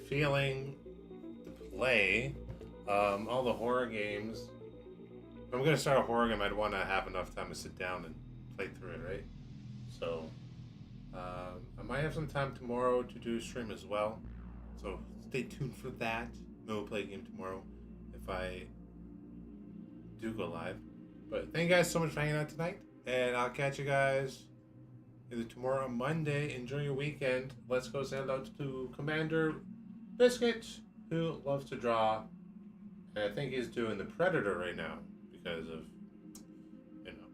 feeling to play. All the horror games. If I'm gonna start a horror game, I'd want to have enough time to sit down and play through it, right? So, I might have some time tomorrow to do a stream as well. So, stay tuned for that. Maybe we'll play a game tomorrow if I do go live. But thank you guys so much for hanging out tonight. And I'll catch you guys either tomorrow or Monday. Enjoy your weekend. Let's go say hello to Commander Biscuit, who loves to draw. And I think he's doing the Predator right now because of, you know,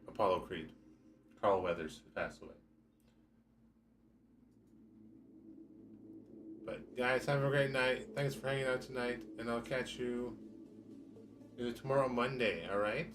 Apollo Creed. Carl Weathers passed away. But guys, have a great night. Thanks for hanging out tonight. And I'll catch you either tomorrow or Monday, alright?